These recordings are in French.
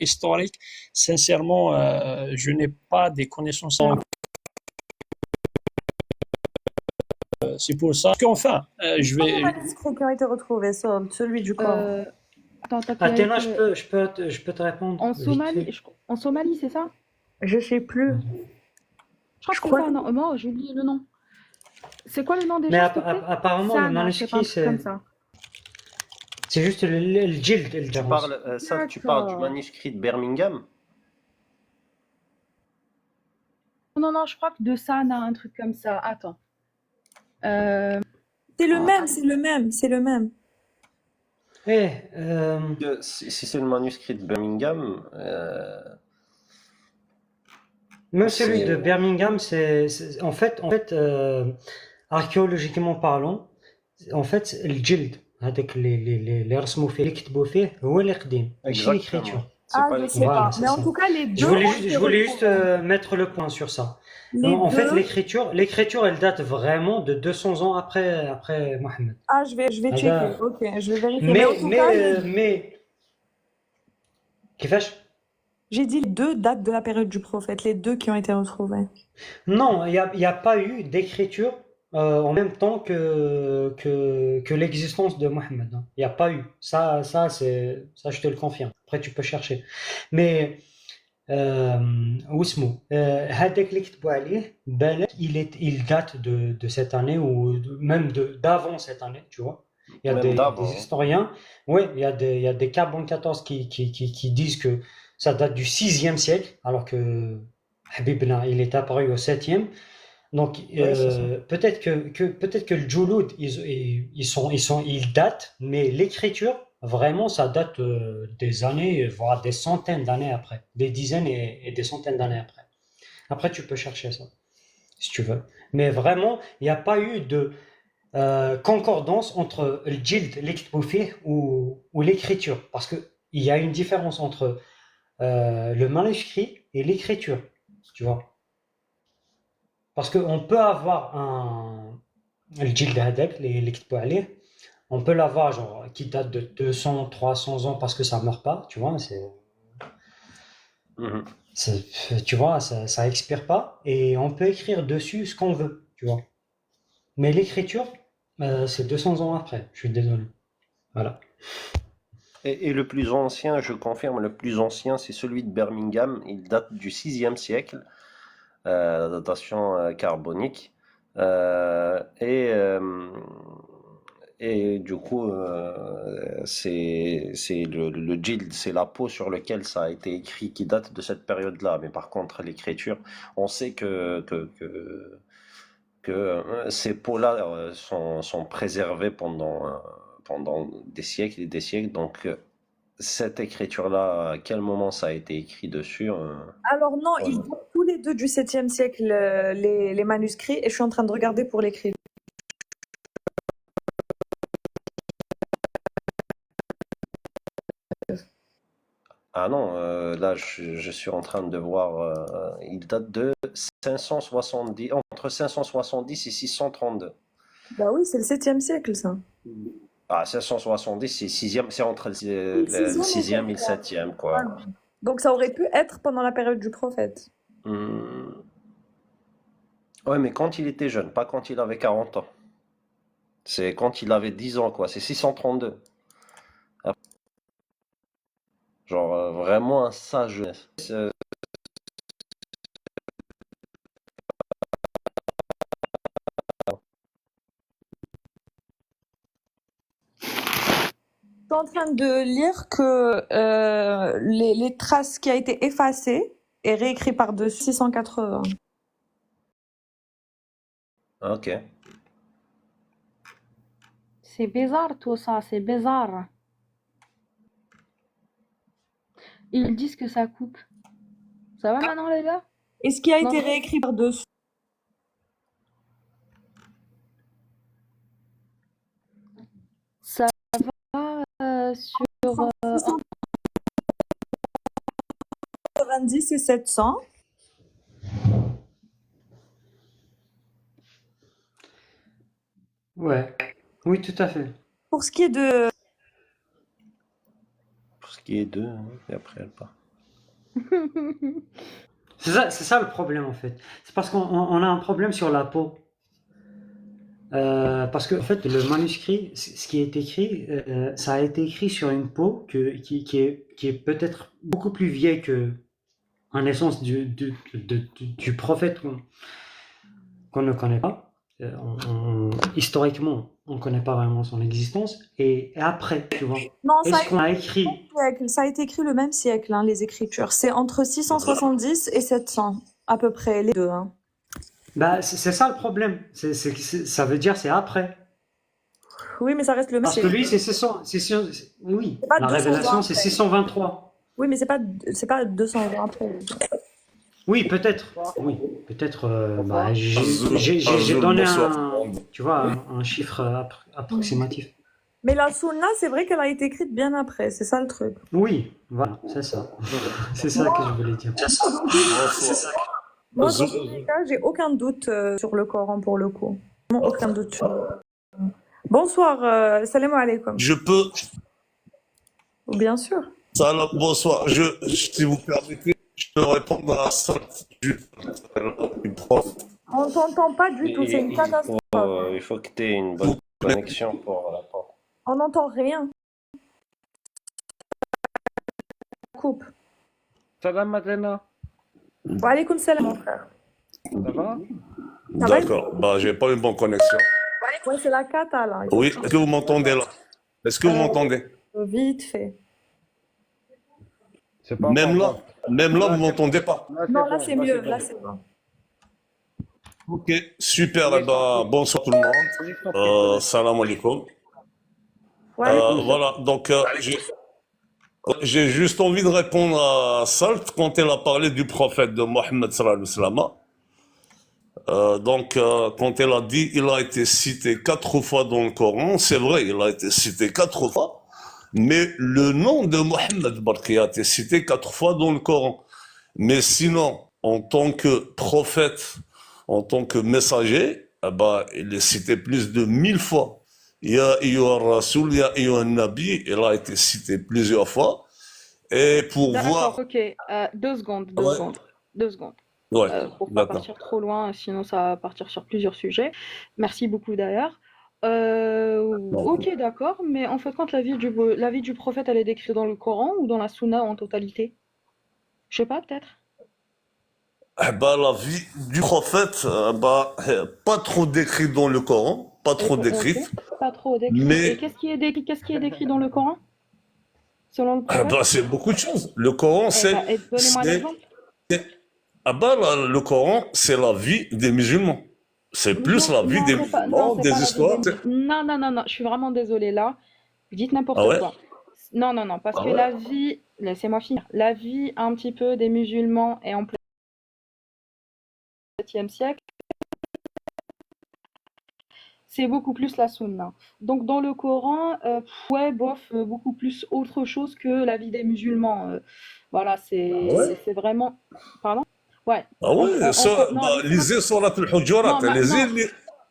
historique, sincèrement, je n'ai pas des connaissances. C'est pour ça qu'enfin, je Pas les vais. manuscrits qui ont été retrouvés, celui du Coran. Euh, Attends, t'as qui a Athéna, été je peux te répondre en vite Somalie, fait. en Somalie, c'est ça? Je sais plus. Je crois Je que c'est crois. ça. Non, moi, j'ai oublié le nom. C'est quoi le nom Mais déjà, s'il te plaît? apparemment, le Sana, c'est pas un manuscrit, truc comme ça. c'est juste le djild, le Tu Jamus. parles, ça, tu parles du D'accord. manuscrit de Birmingham? Non, non, je crois que de Sana, un truc comme ça. Attends. Euh, C'est le même, c'est le même, c'est le même. Eh, Si c'est le manuscrit de Birmingham, même celui de c'est... Birmingham, archéologiquement parlant, en fait, le djild, هذاك اللي رسموا فيه اللي كتبوا فيه هو اللي قديم ماشي l'écriture. Exactement. C'est Ah, pas je les... sais Voilà, pas. c'est Mais en ça. tout cas, les deux Je voulais ont juste, été je voulais juste retrouvés. mettre le point sur ça. Les En fait, deux. l'écriture, elle date vraiment de 200 ans après Mohammed. Ah, je vais checker. هذا Ok, je vais vérifier. Mais en tout cas, mais كيفاش؟ j'ai dit les deux datent de la période du prophète, les deux qui ont été retrouvés. Non, il y a pas eu d'écriture en même temps que l'existence de Mohammed, hein. Il n'y a pas eu. Ça, je te le confirme. Après, tu peux chercher. Mais واسمه هذاك اللي كتبوا عليه بالك il date de cette année ou même d'avant cette année, tu vois. Il y a Même des d'avant. historiens, ouais, il y a des carbone 14 qui disent que ça date du 6e siècle, alors que Habibna, il est apparu au 7e. Donc, Ouais, c'est ça. peut-être que le Jouloud, ils datent, mais l'écriture, vraiment, ça date des années, voire des centaines d'années après, des dizaines et des centaines d'années après. Après, tu peux chercher ça, si tu veux. Mais vraiment, il n'y a pas eu de concordance entre le Jild, l'Iktboufi ou l'écriture, parce qu'il y a une différence entre le manuscrit et l'écriture, tu vois. Parce qu'on peut avoir le Jild Hadek, les Kitbo Ali, on peut l'avoir genre, qui date de 200, 300 ans parce que ça meurt pas, tu vois, Mhm. tu vois, ça expire pas, et on peut écrire dessus ce qu'on veut, tu vois. Mais l'écriture, c'est 200 ans après, je suis désolé. Voilà. Et le plus ancien, je confirme, le plus ancien, c'est celui de Birmingham. Il date du 6e siècle, la datation carbonique. Euh, et, euh, et du coup, c'est le djild, c'est la peau sur laquelle ça a été écrit qui date de cette période-là. Mais par contre, l'écriture, on sait que ces peaux-là sont préservées pendant des siècles et des siècles. Donc, cette écriture-là, à quel moment ça a été écrit dessus? Alors non, ils Voilà. datent tous les deux du 7e siècle, les manuscrits, et je suis en train de regarder pour l'écrire. Ah non, là je suis en train de voir, il date de 570, entre 570 et 632. Bah oui, c'est le 7e siècle, ça. Ah, 570, c'est sixième, c'est entre Oui, le 6e et sixième et le 7e. septième, Voilà. quoi. Donc ça aurait pu être pendant la période du prophète. Hmm. Ouais, mais quand il était jeune, pas quand il avait 40 ans. C'est quand il avait 10 ans, quoi. C'est 632. Ah, genre, vraiment un sage jeunesse. Je suis en train de lire que les traces qui a été effacées et réécrit par-dessus 680. Ok. C'est bizarre tout ça, c'est bizarre. Ils disent que ça coupe. Ça va maintenant les gars? Et ce qui a Non. été réécrit par-dessus. Ça va sur... 690 et 700. Ouais. Oui, tout à fait. Pour ce qui est de... Pour ce qui est d'eux, hein, et après elle part. C'est ça le problème en fait. C'est parce qu'on a un problème sur la peau. Parce que en fait, le manuscrit, ce qui est écrit, ça a été écrit sur une peau qui est peut-être beaucoup plus vieille que en essence du prophète qu'on ne connaît pas. Historiquement, on ne connaît pas vraiment son existence. Et après, tu vois, Non, ça a est-ce qu'on a écrit siècle. Ça a été écrit le même siècle, hein, les écritures. C'est entre 670 et 700, à peu près, les deux. Hein. Bah, c'est ça le problème. Ça veut dire c'est après. Oui, mais ça reste le même Parce que siècle. lui, oui, C'est pas la 200 ans révélation, c'est après. 623. Oui, mais c'est pas 200 ans après. Oui, peut-être. Oui, peut-être. Bah, Azul, j'ai donné bonsoir. tu vois, un chiffre approximatif. Mais la sunna, c'est vrai qu'elle a été écrite bien après. C'est ça le truc. Oui, voilà, c'est ça. C'est ça que je voulais dire. Bonsoir. Moi, dans Azul, tous les cas, j'ai aucun doute sur le Coran pour le coup. Non, aucun doute sur le Coran. Bonsoir, salam alaikum. je peux. Bien sûr. Salam, bonsoir. Si vous permettez, je peux répondre à ça du prof. On t'entend pas du tout, c'est une catastrophe. Il faut que tu aies une bonne connexion pour répondre. On n'entend rien. Coupe. Salam Madlena, Wa alaykoum salam, mon frère. ça va? Ça va? D'accord. Bah, j'ai pas une bonne connexion. Ouais, c'est la cata là. Oui, est-ce que vous m'entendez là? Est-ce que vous m'entendez? Vite fait. C'est pas Même là, encore même là, vous m'entendez pas. bon. Non, là bon, c'est mieux. bon. Là c'est bon. Ok, super. Eh ben, bonsoir tout le monde. Salam alaikum. Ouais. Voilà, donc j'ai juste envie de répondre à Salt quand elle a parlé du prophète de Mohammed sallallahu alayhi wa sallam. Quand elle a dit il a été cité 4 fois dans le Coran, c'est vrai, il a été cité 4 fois, mais le nom de Mohammed Barki a été cité 4 fois dans le Coran. Mais sinon, en tant que prophète, en tant que messager, eh ben, il est cité plus de 1000 fois. Ya ayyuha rasoul, ya ayyuha nabi, il a été cité plusieurs fois. Et pour D'accord, voir... ok. 2 secondes, Ouais. 2 secondes. Ouais, Pour pas d'accord. partir trop loin, sinon ça va partir sur plusieurs sujets. Merci beaucoup d'ailleurs. Ok, d'accord, mais en fait, quand la vie du prophète, elle est décrite dans le Coran ou dans la Sunna en totalité? Je sais pas, peut-être. Eh ben, la vie du prophète, pas trop décrite dans le Coran, pas trop Ok, décrite, pas trop décrit. Et mais qu'est-ce qui est décrit dans le Coran, selon le prophète? c'est beaucoup de choses. Le Coran, Donnez-moi l'exemple. le Coran, c'est la vie des musulmans. C'est plus la vie des c'est pas, musulmans, c'est des pas la vie histoires. Non, je suis vraiment désolée là. Vous dites n'importe Ah ouais? quoi. Non, parce Ah que ouais? la vie, laissez-moi finir, la vie un petit peu des musulmans est en plein 7e siècle, c'est beaucoup plus la sunna. Donc dans le Coran, ouais, bof, beaucoup plus autre chose que la vie des musulmans. Voilà, Ah ouais? c'est vraiment... Pardon? Ouais. Ah ouais, Non, lisez Surat al-Hujurat, non,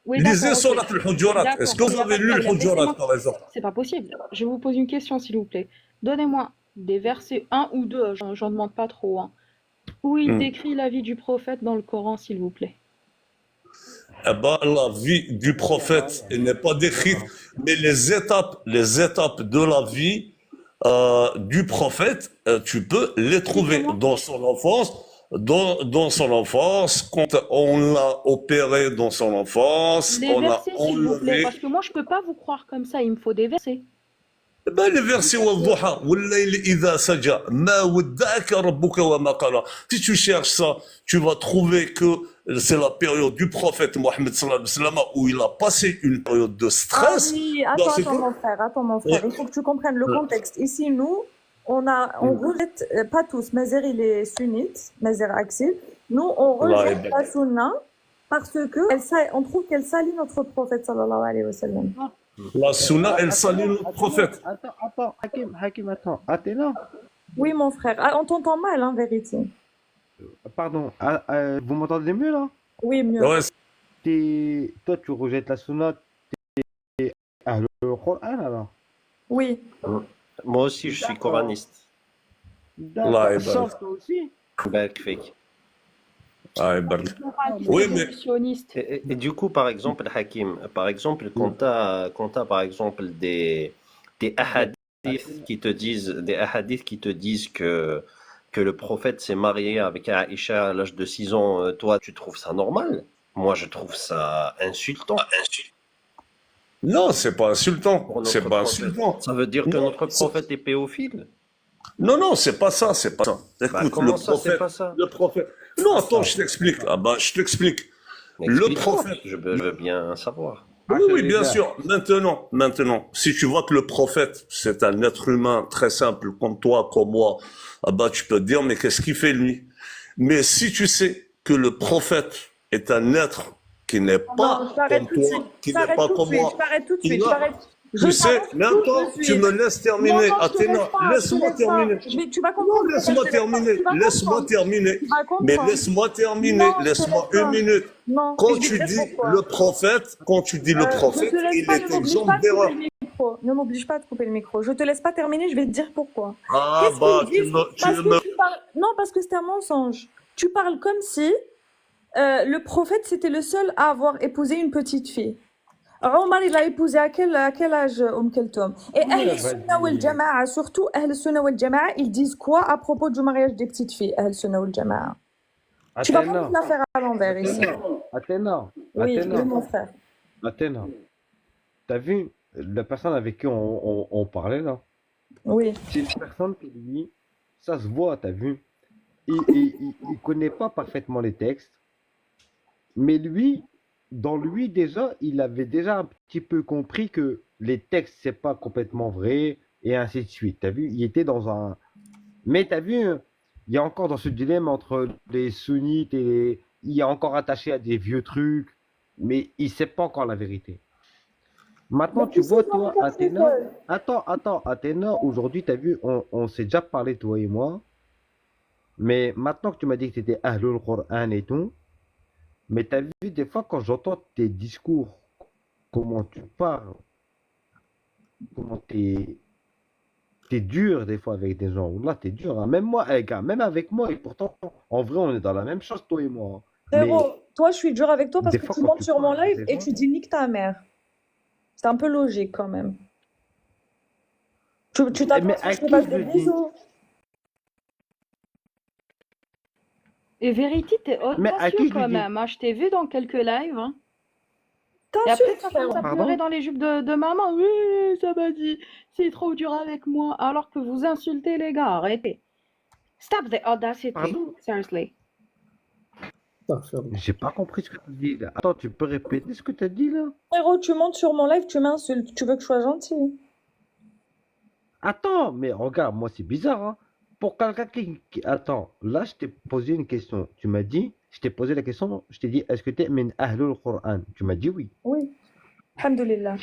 oui, lisez d'accord, Surat ok. al-Hujurat. Est-ce que D'accord, il vous n'y a avez pas de lu problème. al-Hujurat par exemple? C'est pas possible. Je vous pose une question, s'il vous plaît. Donnez-moi des versets, un ou deux, j'en demande pas trop, hein, où il décrit la vie du prophète dans le Coran, s'il vous plaît. Eh ben, la vie du prophète, elle n'est pas décrite, mais les étapes de la vie du prophète, tu peux les trouver Dites-moi. dans son enfance, dans son enfance, quand on l'a opéré dans son enfance, Les on l'a versets, s'il vous plaît, enlevé. parce que moi, je peux pas vous croire comme ça, il me faut des versets. Eh ben, les versets والضحى والليل إذا سجى ما ودعك ربك وما قلى. Si tu cherches ça, tu vas trouver que c'est la période du prophète Mohammed sallallahu alayhi wa sallam où il a passé une période de Ah stress. oui, dans ses- attends mon frère, il faut que tu comprennes le contexte. Ici, nous, on rejette, pas tous, Mazer il est sunnite, Mazer Axil. Nous, on rejette la sunna parce que on trouve qu'elle salit notre prophète sallallahu alayhi wa sallam. La sunna, elle salit notre prophète. Attends, Hakim, attends. Athéna, Oui, mon frère. Ah, on t'entend mal, en vérité. pardon, vous m'entendez mieux là? Oui, mieux. Ouais, Toi, tu rejettes la sunna, t'es le Coran alors? Oui. Moi aussi, je suis coraniste. Allah D'accord. يبارك. Chance toi aussi. Back fake. Allah يبارك. Démocratique, Oui, mais évolutionniste. Et du coup, par exemple, Hakim, par exemple, quand t'as, par exemple des hadiths qui te disent que le prophète s'est marié avec Aïcha à l'âge de 6 ans, toi, tu trouves ça normal? Moi, je trouve ça insultant non, c'est pas insultant. pour C'est notre pas prophète. insultant. Ça veut dire que Non, notre prophète est pédophile? non, non, c'est pas ça, c'est pas ça. Bah, Écoute, le comment ça, c'est prophète, pas ça? le prophète. Non, attends, je t'explique. Ah bah, je t'explique. Le Explique-moi, prophète. je veux bien savoir. Oui, Ah, oui, c'est bien bien. sûr. Maintenant, si tu vois que le prophète, c'est un être humain très simple, comme toi, comme moi, ah bah, tu peux te dire, mais qu'est-ce qu'il fait lui? Mais si tu sais que le prophète est un être qui n'est Non, pas je t'arrête comme tout de toi, suite. qui Je n'est t'arrête pas tout de comme suite. moi, Je t'arrête tout de qui suite. Je n'a, t'arrête. Je tu sais, t'arrête mais tout de attends, tu suite. me laisses Non, terminer. non, je te laisse Athéna, pas. Je te laisse-moi laisse pas. terminer. Tu vas Non, comprendre pourquoi je laisse-moi te laisse pas. terminer. Tu vas Laisse-moi comprendre. terminer. Tu vas Mais comprendre. laisse-moi terminer. Non, je te Laisse-moi laisse une pas. minute. Non, et Quand je vais tu te dire dis pourquoi. le prophète, quand tu dis le Je te prophète, laisse il pas, est ne m'oblige exempt pas de couper d'erreur. le micro. Ne m'oblige pas de couper le micro. Je te laisse pas terminer, je vais te dire pourquoi. Ah Qu'est-ce bah, qu'ils disent? tu Parce me... que tu parles. Non, parce que c'est un mensonge. Tu parles comme si le prophète c'était le seul à avoir épousé une petite fille. Omar, il a épousé à quel âge, Keltoum? Et Ahl Sunna wal Vas-y. Jama'a, surtout Ahl Sunna wal Jama'a, ils disent quoi à propos du mariage des petites filles, Ahl Sunna wal Jama'a? Tu vas pas Athéna. nous la faire à l'envers ici. Athéna. Oui, Athéna. oui, mon frère. Athéna. T'as vu la personne avec qui on parlait là? Oui. C'est une personne qui lui, ça se voit, t'as vu? Il connaît pas parfaitement les textes, mais lui, dans lui déjà, il avait déjà un petit peu compris que les textes c'est pas complètement vrai et ainsi de suite. T'as vu? Il était dans un. Mais t'as vu, il y a encore dans ce dilemme entre les sunnites et les. Il est encore attaché à des vieux trucs, mais il sait pas encore la vérité. Maintenant, Mais tu tu vois, sais, toi, toi, Athéna. Attends, Athéna, aujourd'hui, t'as vu, on s'est déjà parlé, toi et moi. Mais maintenant que tu m'as dit que tu étais Ahlul Qur'an et tout, mais t'as vu, des fois, quand j'entends tes discours, comment tu parles, comment t'es dur des fois avec des gens. Là, t'es dur, hein. Même moi, gars, même avec moi, et pourtant, en vrai, on est dans la même chose, toi et moi. Mais Frérot, toi, je suis dur avec toi parce des que fois, tu quand montes tu sur mon parles à live des et gens, tu dis nique ta mère. C'est un peu logique quand même. Tu t'attends mais à ce que à je te qui fasse je des le dis? bisous. Et Verity, t'es Mais à audacieux qui je quand le dis? même, hein. Je t'ai vu dans quelques lives, hein. Et T'insultes, après, tu frérot. commences à Pardon? pleurer dans les jupes de maman. Oui, ça m'a dit, c'est trop dur avec moi. Alors que vous insultez les gars, arrêtez. Stop the audacity. Pardon? Seriously. J'ai pas compris ce que tu dis là. Attends, tu peux répéter ce que tu as dit là? Frérot, tu montes sur mon live, tu m'insultes. Tu veux que je sois gentille? Attends, mais regarde, moi c'est bizarre, hein. Pour quelqu'un Attends, là je t'ai posé une question. Tu m'as dit, je t'ai posé la question, je t'ai dit, est-ce que tu es min ahlul Qur'an? Tu m'as dit oui. Oui. Alhamdulillah.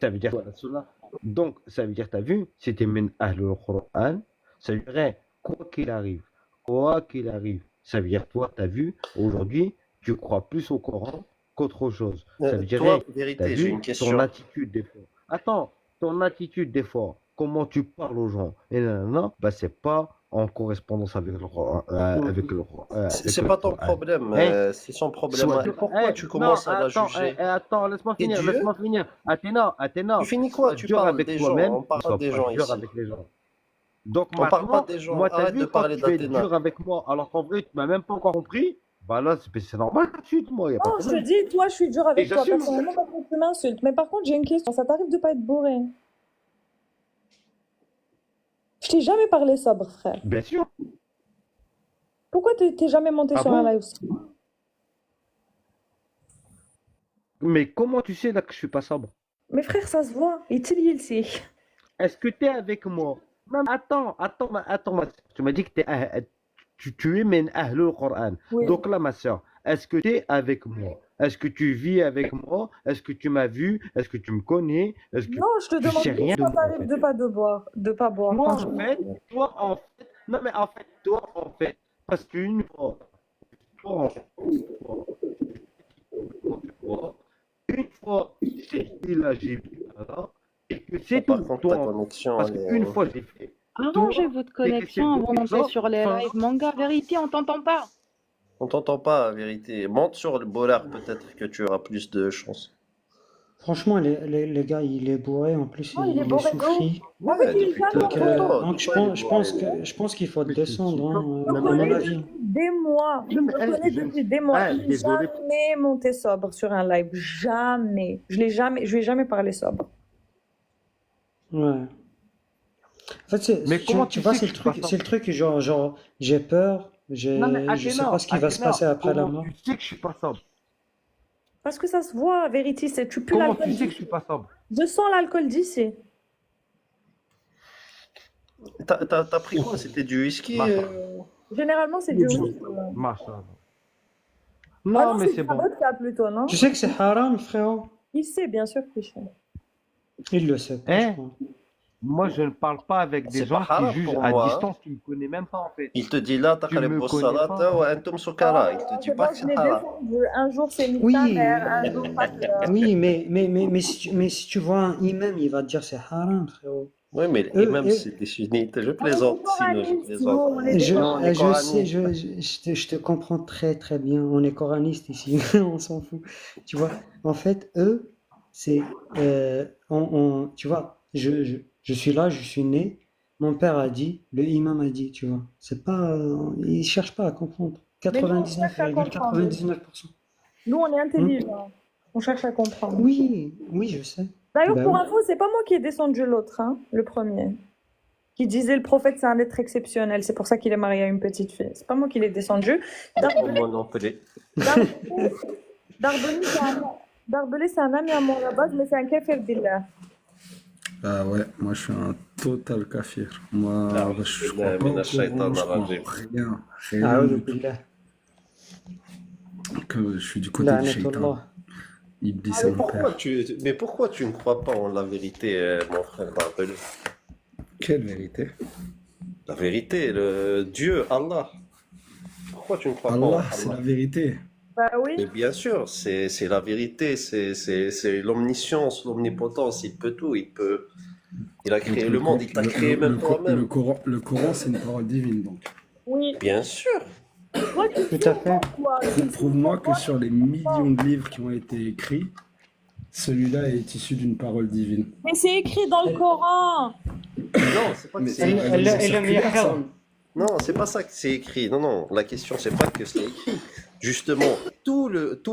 Ça veut dire quoi, la sunna? Donc, ça veut dire, t'as vu, si tu es min ahlul Qur'an, ça veut dire, quoi qu'il arrive, ça veut dire, toi, t'as vu, aujourd'hui, tu crois plus au Coran qu'autre chose. Ça veut dire, Toi, t'as vérité, j'ai vu une ton question. attitude des fois. Attends, ton attitude des fois, comment tu parles aux gens, et nanana, bah c'est pas en correspondance avec le Coran, C'est pas ton problème, Hein? c'est son problème. Soit- Pourquoi Eh, tu commences non, à la attends, juger? attends, laisse-moi T'es finir, Dieu? laisse-moi finir. Athéna, Tu finis quoi? sois Tu dur parles avec des gens, toi-même, on parle sois pas des pas gens dur ici. avec les gens. Donc On parle pas maintenant, des gens, moi, t'as arrête vu, de quand parler tu es d'Athéna. dur avec moi, alors qu'en vrai, tu m'as même pas encore compris, bah là, c'est normal tout de suite, moi, y a pas Non, de je te problème. dis, toi, je suis dur Et avec toi. j'assume. Personnellement, parce que tu m'insultes. Mais par contre, j'ai une question. Ça t'arrive de pas être bourré? Je t'ai jamais parlé sobre, frère. Bien sûr. Pourquoi t'es jamais monté Ah sur un bon? live sobre? Mais comment tu sais là que je suis pas sobre? Mais frère, ça se voit. Et il sait. Est-ce que tu es avec moi? Non, mais attends, tu m'as dit que tu es min ahlul Qur'an. Oui. Donc là, ma soeur, est-ce que tu es avec moi? Est-ce que tu vis avec moi? Est-ce que tu m'as vu? Est-ce que tu me connais? Est-ce que Non, je te tu demande sais rien juste de ça moi, en t'arrive fait? de pas boire Toi, quand en tu fait, non, mais toi, en fait, parce qu'une fois, toi, en fait, une fois, j'ai dit là, j'ai vu là, et que c'est Par tout, contre, toi, ta en fait. connexion, Parce elle qu'une est... fois, j'ai fait, Arrangez votre connexion avant d'entrer sur les lives manga. Vérité, on t'entend pas. On t'entend pas, la vérité. Monte sur le Bollard, peut-être que tu auras plus de chance. Franchement, les gars, il est bourré, en plus, Non, il est il est bourré souffri. Ouais, depuis Donc, longtemps. je pense qu'il faut descendre, hein, Je à le mon connais avis. depuis des mois. Je Non, mais, le connais depuis des mois. Il n'est désolé. jamais monté sobre sur un live. Jamais. Je lui ai jamais parlé sobre. Ouais. En fait, Mais comment tu tu vois, sais c'est que le je suis pas truc, c'est le truc, genre, j'ai peur, Non, mais je sais Athéna, pas ce qui va se Athéna, passer après la comment mort. tu sais que je suis pas sobre? Parce que ça se voit, vérité. Tu pues Comment l'alcool. tu sais que je suis pas sobre? Je sens l'alcool d'ici. T'as pris quoi? C'était du whisky Généralement, c'est du whisky. Machallah. Ah Non, mais c'est c'est du bon. vodka plutôt, non? Tu sais que c'est haram, frérot? Il sait, bien sûr qu'il sait. Il le sait pas, Hein? je crois. Moi, je ne parle pas avec des C'est gens pas qui haram jugent pour à moi, hein. distance, qui ne me connaissent même pas en fait. Il te dit là, Tu me taqrib connais salat pas. wa antum sukara. Il te dit C'est pas bon, que je c'est l'ai haram. défendu. Un jour, c'est Oui, Mitaner, un jour, pas que- oui, mais si tu vois un imam, il va te dire c'est haram, frérot. Oui, mais l'imam, c'est des sunnites. Je plaisante, sinon je plaisante. on est Je, Non, on est je sais, coranistes. je te comprends très très bien. On est coranistes ici, on s'en fout. Tu vois, en fait, eux, c'est, tu vois, je suis là, je suis né. Mon père a dit, le imam a dit, tu vois. C'est pas, ils cherchent pas à comprendre. Mais nous, on cherche à comprendre. 99,99%. Nous, on est intelligents. On cherche à comprendre. Oui, je sais. D'ailleurs, Bah pour oui. info, c'est pas moi qui ai descendu l'autre, hein, le premier. Qui disait le prophète, c'est un être exceptionnel. C'est pour ça qu'il est marié à une petite fille. C'est pas moi qui l'ai descendu. Moi non plus. Darbelé, c'est un ami à moi à la base, mais c'est un kafir billah. Ah ouais, moi je suis un total kafir. Moi, Ah, je billah, crois pas mina au shaitan Coran, je crois en rajim. rien. Ah Rien oui, du tout. billah. Que je suis du côté du shaitan. La'natullah. Iblis Ah, c'est mon père. mais pourquoi tu ne crois pas en la vérité, mon frère Barbelé? Quelle vérité? La vérité, le Dieu, Allah. Pourquoi tu ne crois pas en Allah, c'est Allah? la vérité. Bah oui. Mais bien sûr, c'est la vérité, c'est l'omniscience, l'omnipotence, il peut tout, il a créé Donc, le monde, il t'a créé même toi-même. Le Coran, c'est une parole divine. Donc, Oui. Bien sûr. Toi, tu Tout à fait. quoi? prouve-moi que sur les millions de livres qui ont été écrits, celui-là est issu d'une parole divine. Mais c'est écrit dans le Coran. Non, c'est pas que Mais c'est c'est- écrit. Elle c'est est circulaire, ça. Non, c'est pas ça que c'est écrit. Non, non, la question, c'est pas que c'est écrit. Justement, tout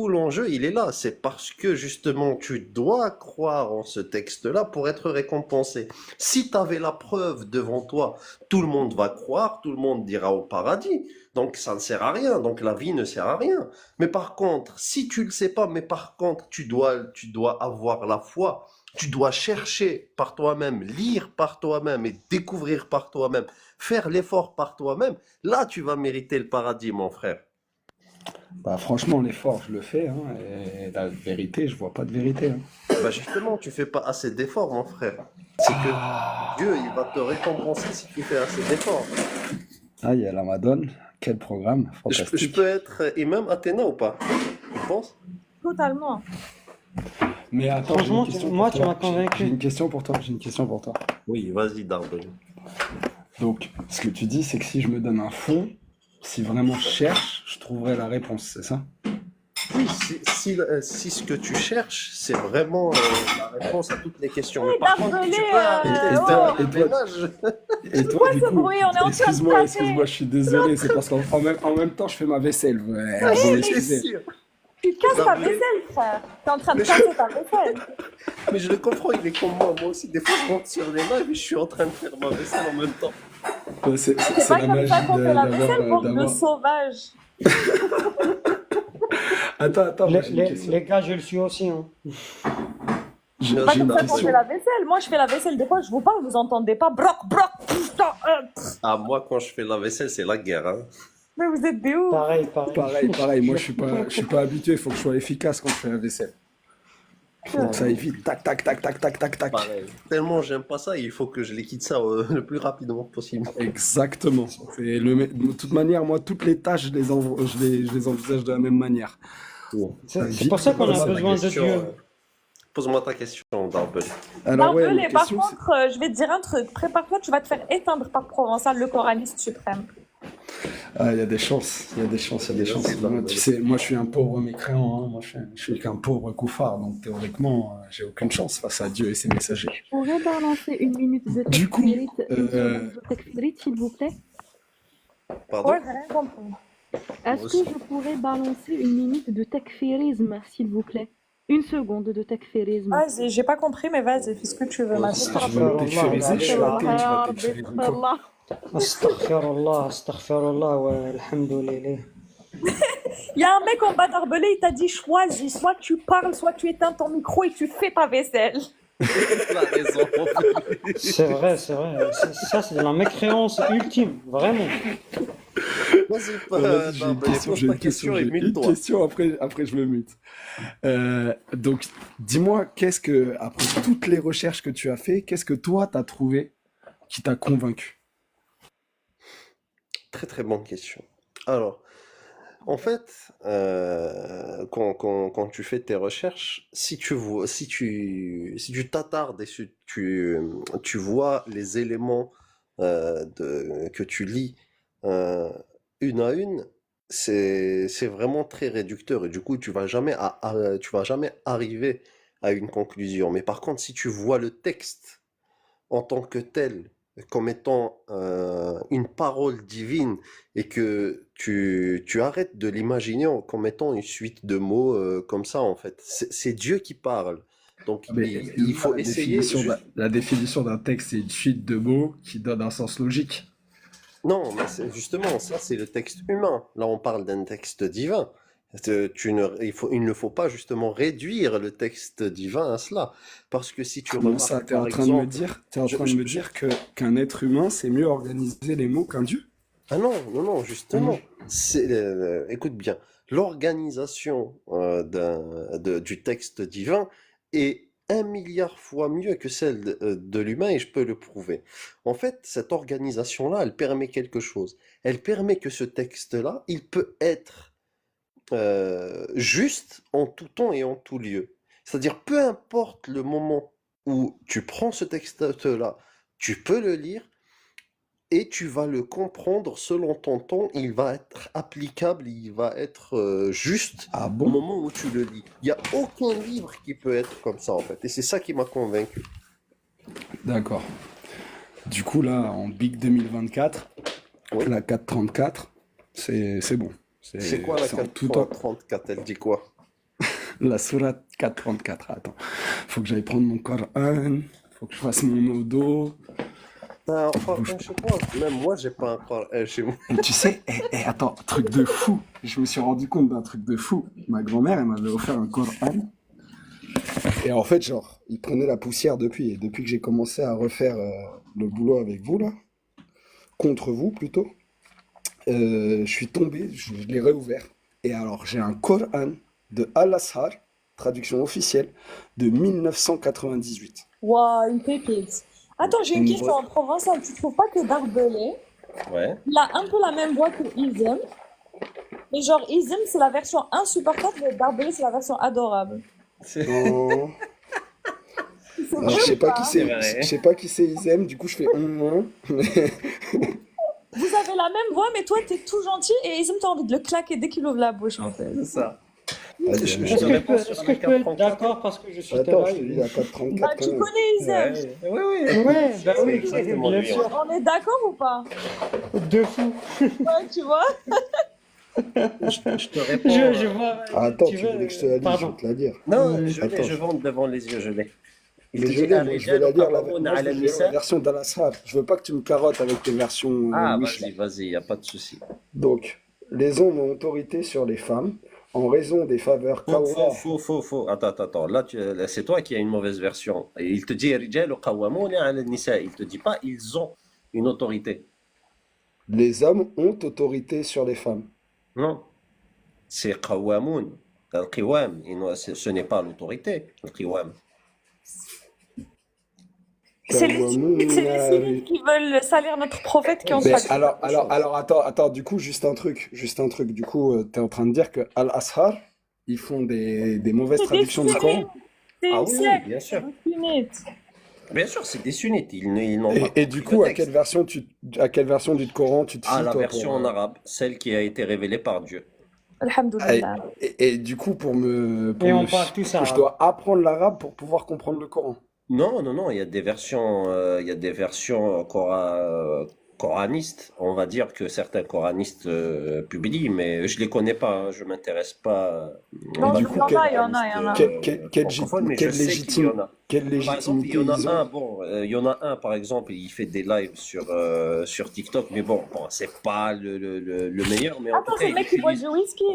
l'enjeu, il est là. C'est parce que, justement, tu dois croire en ce texte-là pour être récompensé. Si tu avais la preuve devant toi, tout le monde va croire, tout le monde dira au paradis. Donc, ça ne sert à rien. Donc, la vie ne sert à rien. Mais par contre, si tu le sais pas, mais par contre, tu dois avoir la foi. Tu dois chercher par toi-même, lire par toi-même et découvrir par toi-même, faire l'effort par toi-même. Là, tu vas mériter le paradis, mon frère. Bah, franchement, l'effort, je le fais. Hein, et la vérité, je vois pas de vérité. Hein. Bah justement, tu fais pas assez d'efforts, mon frère. C'est que Dieu, il va te récompenser si tu fais assez d'efforts. Ah, il y a la Madone. Quel programme Je fantastique. peux être imam Athéna ou pas? Tu penses? Totalement. Mais attends, Franchement, j'ai une question moi, pour tu toi. m'as convaincu. J'ai une question pour toi. J'ai une question pour toi. Oui, vas-y, Darbel. Donc, ce que tu dis, c'est que si je me donne un fond, si vraiment je cherche, je trouverai la réponse, c'est ça? Oui, si ce que tu cherches, c'est vraiment la réponse à toutes les questions. Oui, Mais par contre, Darbelé, tu peux arrêter de faire et le toi- ménage. Et toi, du ce coup, bruit? On est en train de excuse-moi, taper. je suis désolé, c'est parce en même temps, je fais ma vaisselle. Ouais, Oui, vous mais m'excusez. sûr. Tu casses ta Darbelé. vaisselle, frère. T'es en train de Mais casser ta vaisselle. Mais je le comprends, il est comme moi. Moi aussi, des fois, je rentre sur les lives et je suis en train de faire ma vaisselle en même temps. C'est C'est pas la comme magie ça qu'on fait la vaisselle, d'avoir... bande de sauvages. Attends, moi, j'ai une question. Les gars, je le suis aussi. Hein. J'ai C'est pas j'ai comme une ça qu'on question. fait la vaisselle. Moi, je fais la vaisselle. Des fois, je vous parle, vous entendez pas. Broc, broc, putain. Ah, moi, quand je fais la vaisselle, c'est la guerre. Hein. Mais vous êtes des ouf. Pareil. Pareil, moi, je suis pas habitué, il faut que je sois efficace quand je fais la vaisselle. Donc ça évite, tac, tac, tac, tac, tac, tac, tac. Pareil. Tellement j'aime pas ça, il faut que je liquide ça le plus rapidement possible. Exactement. De toute manière, moi, toutes les tâches, je les envisage de la même manière. C'est pour ça qu'on a besoin de Dieu. Pose-moi ta question, Darbel. Alors, ouais, Barbelé, ma par question, contre, je vais te dire un truc. Prépare-toi, tu vas te faire éteindre par Provençal, le coraniste suprême. il y a des chances, il y a des chances, il y a des chances. Moi, tu sais, moi, je suis un pauvre mécréant, hein. Moi, je suis qu'un pauvre koufar, donc théoriquement, j'ai aucune chance face à Dieu et ses messagers. Je pourrais balancer une minute de Du coup, takfirit, s'il vous plaît? Pardon? Ouais, j'ai rien compris. Est-ce aussi. que je pourrais balancer une minute de takfirisme, s'il vous plaît? Une seconde de takfirisme. Vas-y, j'ai pas compris, mais vas-y, fais ce que tu veux, ma si chérie. tu veux me tekfiriser, je suis athée, tu vas Ah, tekfiriser quoi? bismillah. Astaghfirullah, wa alhamdulillah. Il y a un mec en bas d'Arbelé, il t'a dit choisis, soit tu parles, soit tu éteins ton micro et tu fais ta vaisselle. Il a raison. C'est vrai, c'est vrai. Ça, c'est de la mécréance ultime, vraiment. Vas-y, Vas-y, j'ai une Darbel, question, pose j'ai ta une question, question et j'ai une mute-toi. question, après je me mute. Donc, dis-moi, qu'est-ce que, après toutes les recherches que tu as fait, qu'est-ce que toi, t'as trouvé qui t'a convaincu? Très très bonne question. Alors, en fait, quand tu fais tes recherches, si tu t'attardes et si tu vois les éléments que tu lis euh, une à une, c'est vraiment très réducteur et du coup, tu vas jamais arriver à une conclusion. Mais par contre, si tu vois le texte en tant que tel, comme étant une parole divine, et que tu arrêtes de l'imaginer comme étant une suite de mots comme ça, en fait. C'est Dieu qui parle. Donc, Mais il faut essayer juste... la définition d'un texte, c'est une suite de mots qui donne un sens logique. Non, mais justement, ça, c'est le texte humain. Là, on parle d'un texte divin. Il ne faut pas justement réduire le texte divin à cela. Parce que si tu Comment ça, remarques, t'es en par train de me exemple... dire, t'es en train de me dire qu'un être humain, c'est mieux organiser les mots qu'un Dieu? Ah non, non, non, justement, écoute bien, l'organisation du texte divin est 1 milliard fois mieux que celle de l'humain et je peux le prouver. En fait, cette organisation-là, elle permet quelque chose. Elle permet que ce texte-là, il peut être juste en tout temps et en tout lieu. C'est-à-dire, peu importe le moment où tu prends ce texte-là, tu peux le lire et tu vas le comprendre selon ton temps, il va être applicable, il va être juste Ah au bon? moment où tu le lis. Il n'y a aucun livre qui peut être comme ça en fait, et c'est ça qui m'a convaincu. D'accord. Du coup, là, en Big 2024, Oui. la 434, c'est bon. C'est quoi la c'est en tout temps. 434? Elle dit quoi? La sourate 434. Attends, faut que j'aille prendre mon Coran, faut que je fasse mon odo. Ah, enfin, Bouge je sais pas, même moi j'ai pas encore chez moi. Et tu sais, attends, truc de fou. Je me suis rendu compte d'un truc de fou. Ma grand-mère, elle m'avait offert un Coran. Et en fait, genre, il prenait la poussière depuis. Et depuis que j'ai commencé à refaire le boulot avec vous, là, contre vous plutôt, je suis tombé, je l'ai réouvert. Et alors, j'ai un Coran de Al-Azhar, traduction officielle, de 1998. Waouh, une pépite. Attends, j'ai une question en provençal. Tu trouves pas que Darbelé, Ouais. il a un peu la même voix que Izem? Mais genre, Izem, c'est la version insupportable, et Darbelé, c'est la version adorable. Oh. C'est Alors, vrai je sais ou pas pas? qui c'est, vrai. je sais pas qui c'est Izem, du coup, je fais mais... Vous avez la même voix, mais toi, t'es tout gentil, et Izem, t'as envie de le claquer dès qu'il ouvre la bouche, en fait. C'est ça. Vas-y, Je- vas-y. je- Est-ce que je peux, réponse est-ce sur que la je peux être 434. d'accord parce que je suis Attends, je tenaille? te dis la 434 Bah, tu quand même. connais Izem. Ouais, oui, oui. Ouais, bah C'est oui, exactement bien lui, sûr. On est d'accord ou pas? De fou. Ouais, tu vois? Je te réponds. Je vois. Attends, tu veux- voulais que je te la dise, je Pardon. vais te la dire. Non, Attends, je vends devant les yeux, je l'ai. Il mais te je dit l'ai, moi, je vais la dire, moi, الرجال je على veux dire la النساء. version d'Al-Azhar. Je veux pas que tu me carottes avec tes versions Ah, Michelin. vas-y, y a pas de souci. Donc, les hommes ont autorité sur les femmes en raison des faveurs qu'Allah... Faux. Attends. Là, c'est toi qui as une mauvaise version. Et il te dit الرجال قوامون على النساء. Il te dit pas ils ont une autorité. Les hommes ont autorité sur les femmes. Non. C'est قوامون. القوام. Ce n'est pas l'autorité. القوام. C'est les sunnites qui veulent salir notre prophète qui ont Mais traduit. alors, attends, du coup, juste un truc. Du coup, t'es en train de dire que Al-Azhar, ils font des mauvaises C'est des traductions du Coran. C'est Ah une oui, oui, secte, bien c'est sûr. des sunnites. Bien sûr, c'est des sunnites. Ils n'ont pas Et du compris le coup, texte. à quelle version du Coran tu te Ah, fies, la toi, version en arabe, celle qui a été révélée par Dieu. Alhamdulillah. et du coup, Et on parle tous je arabe. dois apprendre l'arabe pour pouvoir comprendre le Coran. Non, non, non, il y a des versions coranistes. On va dire que certains coranistes publient, mais je les connais pas, hein, je m'intéresse pas, on Non, va du il coup, y dire, en aux a, il y en a, il y en a. francophones, mais je sais qu'il y en a. quelle Par exemple, il y légitimité en a ils un, ont? bon, il y en a un, par exemple, il fait des lives sur TikTok, mais bon, c'est pas le meilleur, mais en tout Attends, cas, c'est le il mec qui boit utilise, du whisky.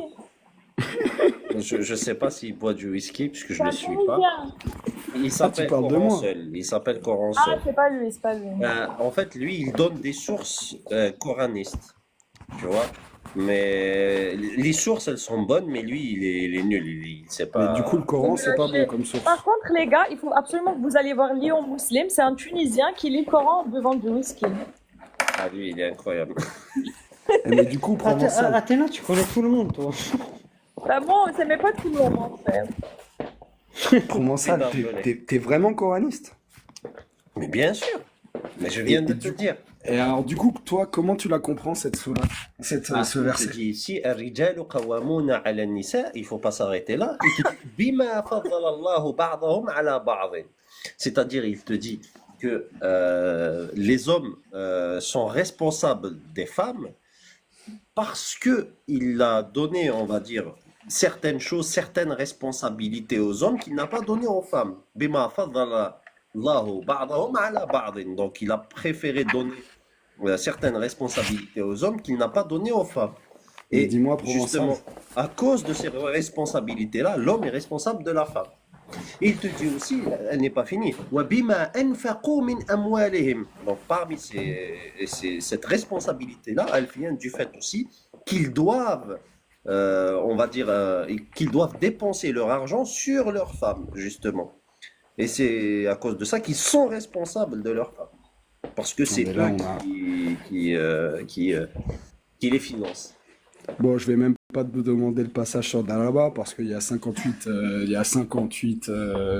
je sais pas s'il boit du whisky, puisque je C'est le un suis pas. Tunisien. Il Ah, tu s'appelle parles de Coran moi. Seul, il s'appelle Coran Ah, Seul. c'est pas lui, c'est pas lui. En fait, lui, il donne des sources coranistes, tu vois. Mais les sources, elles sont bonnes, mais lui, il est nul. Il sait Mais du coup, le pas. Coran, C'est c'est nul pas à bon chier. comme source. Par contre, les gars, il faut absolument que vous alliez voir Léon Muslim. C'est un Tunisien qui lit le Coran en buvant du whisky. Ah, lui, il est incroyable. Mais du coup, Provençal, Athéna, tu connais tout le monde, toi. Bah bon, c'est mes potes qui me l'ont montré. Provençal, t'es vraiment coraniste? Mais bien sûr. Mais je viens de te dire. Et alors, du coup, toi, comment tu la comprends, cette ce Ah, verset? il te dit ici, الرجال قوامون على النساء, il faut pas s'arrêter là. Il te dit, بما فضل الله بعضهم على بعض. C'est-à-dire, il te dit que les hommes sont responsables des femmes parce que il a donné, on va dire, certaines choses, certaines responsabilités aux hommes qu'il n'a pas donné aux femmes. بما فضل الله بعضهم على بعض. Donc, il a préféré donner certaines responsabilités aux hommes qu'il n'a pas donné aux femmes. Mais Et dis-moi, Provençal, justement, à cause de ces responsabilités-là, l'homme est responsable de la femme. Et il te dit aussi, elle n'est pas finie. وَبِمَا أَنْفَقُوا مِنْ أَمْوَالِهِمْ. Donc parmi cette responsabilité-là, elle vient du fait aussi qu'ils doivent, on va dire, qu'ils doivent dépenser leur argent sur leurs femmes, justement. Et c'est à cause de ça qu'ils sont responsables de leurs femmes. Parce que c'est mais là, eux qui les financent. bon, je vais même pas te demander le passage sur Daraba parce qu'il y a 58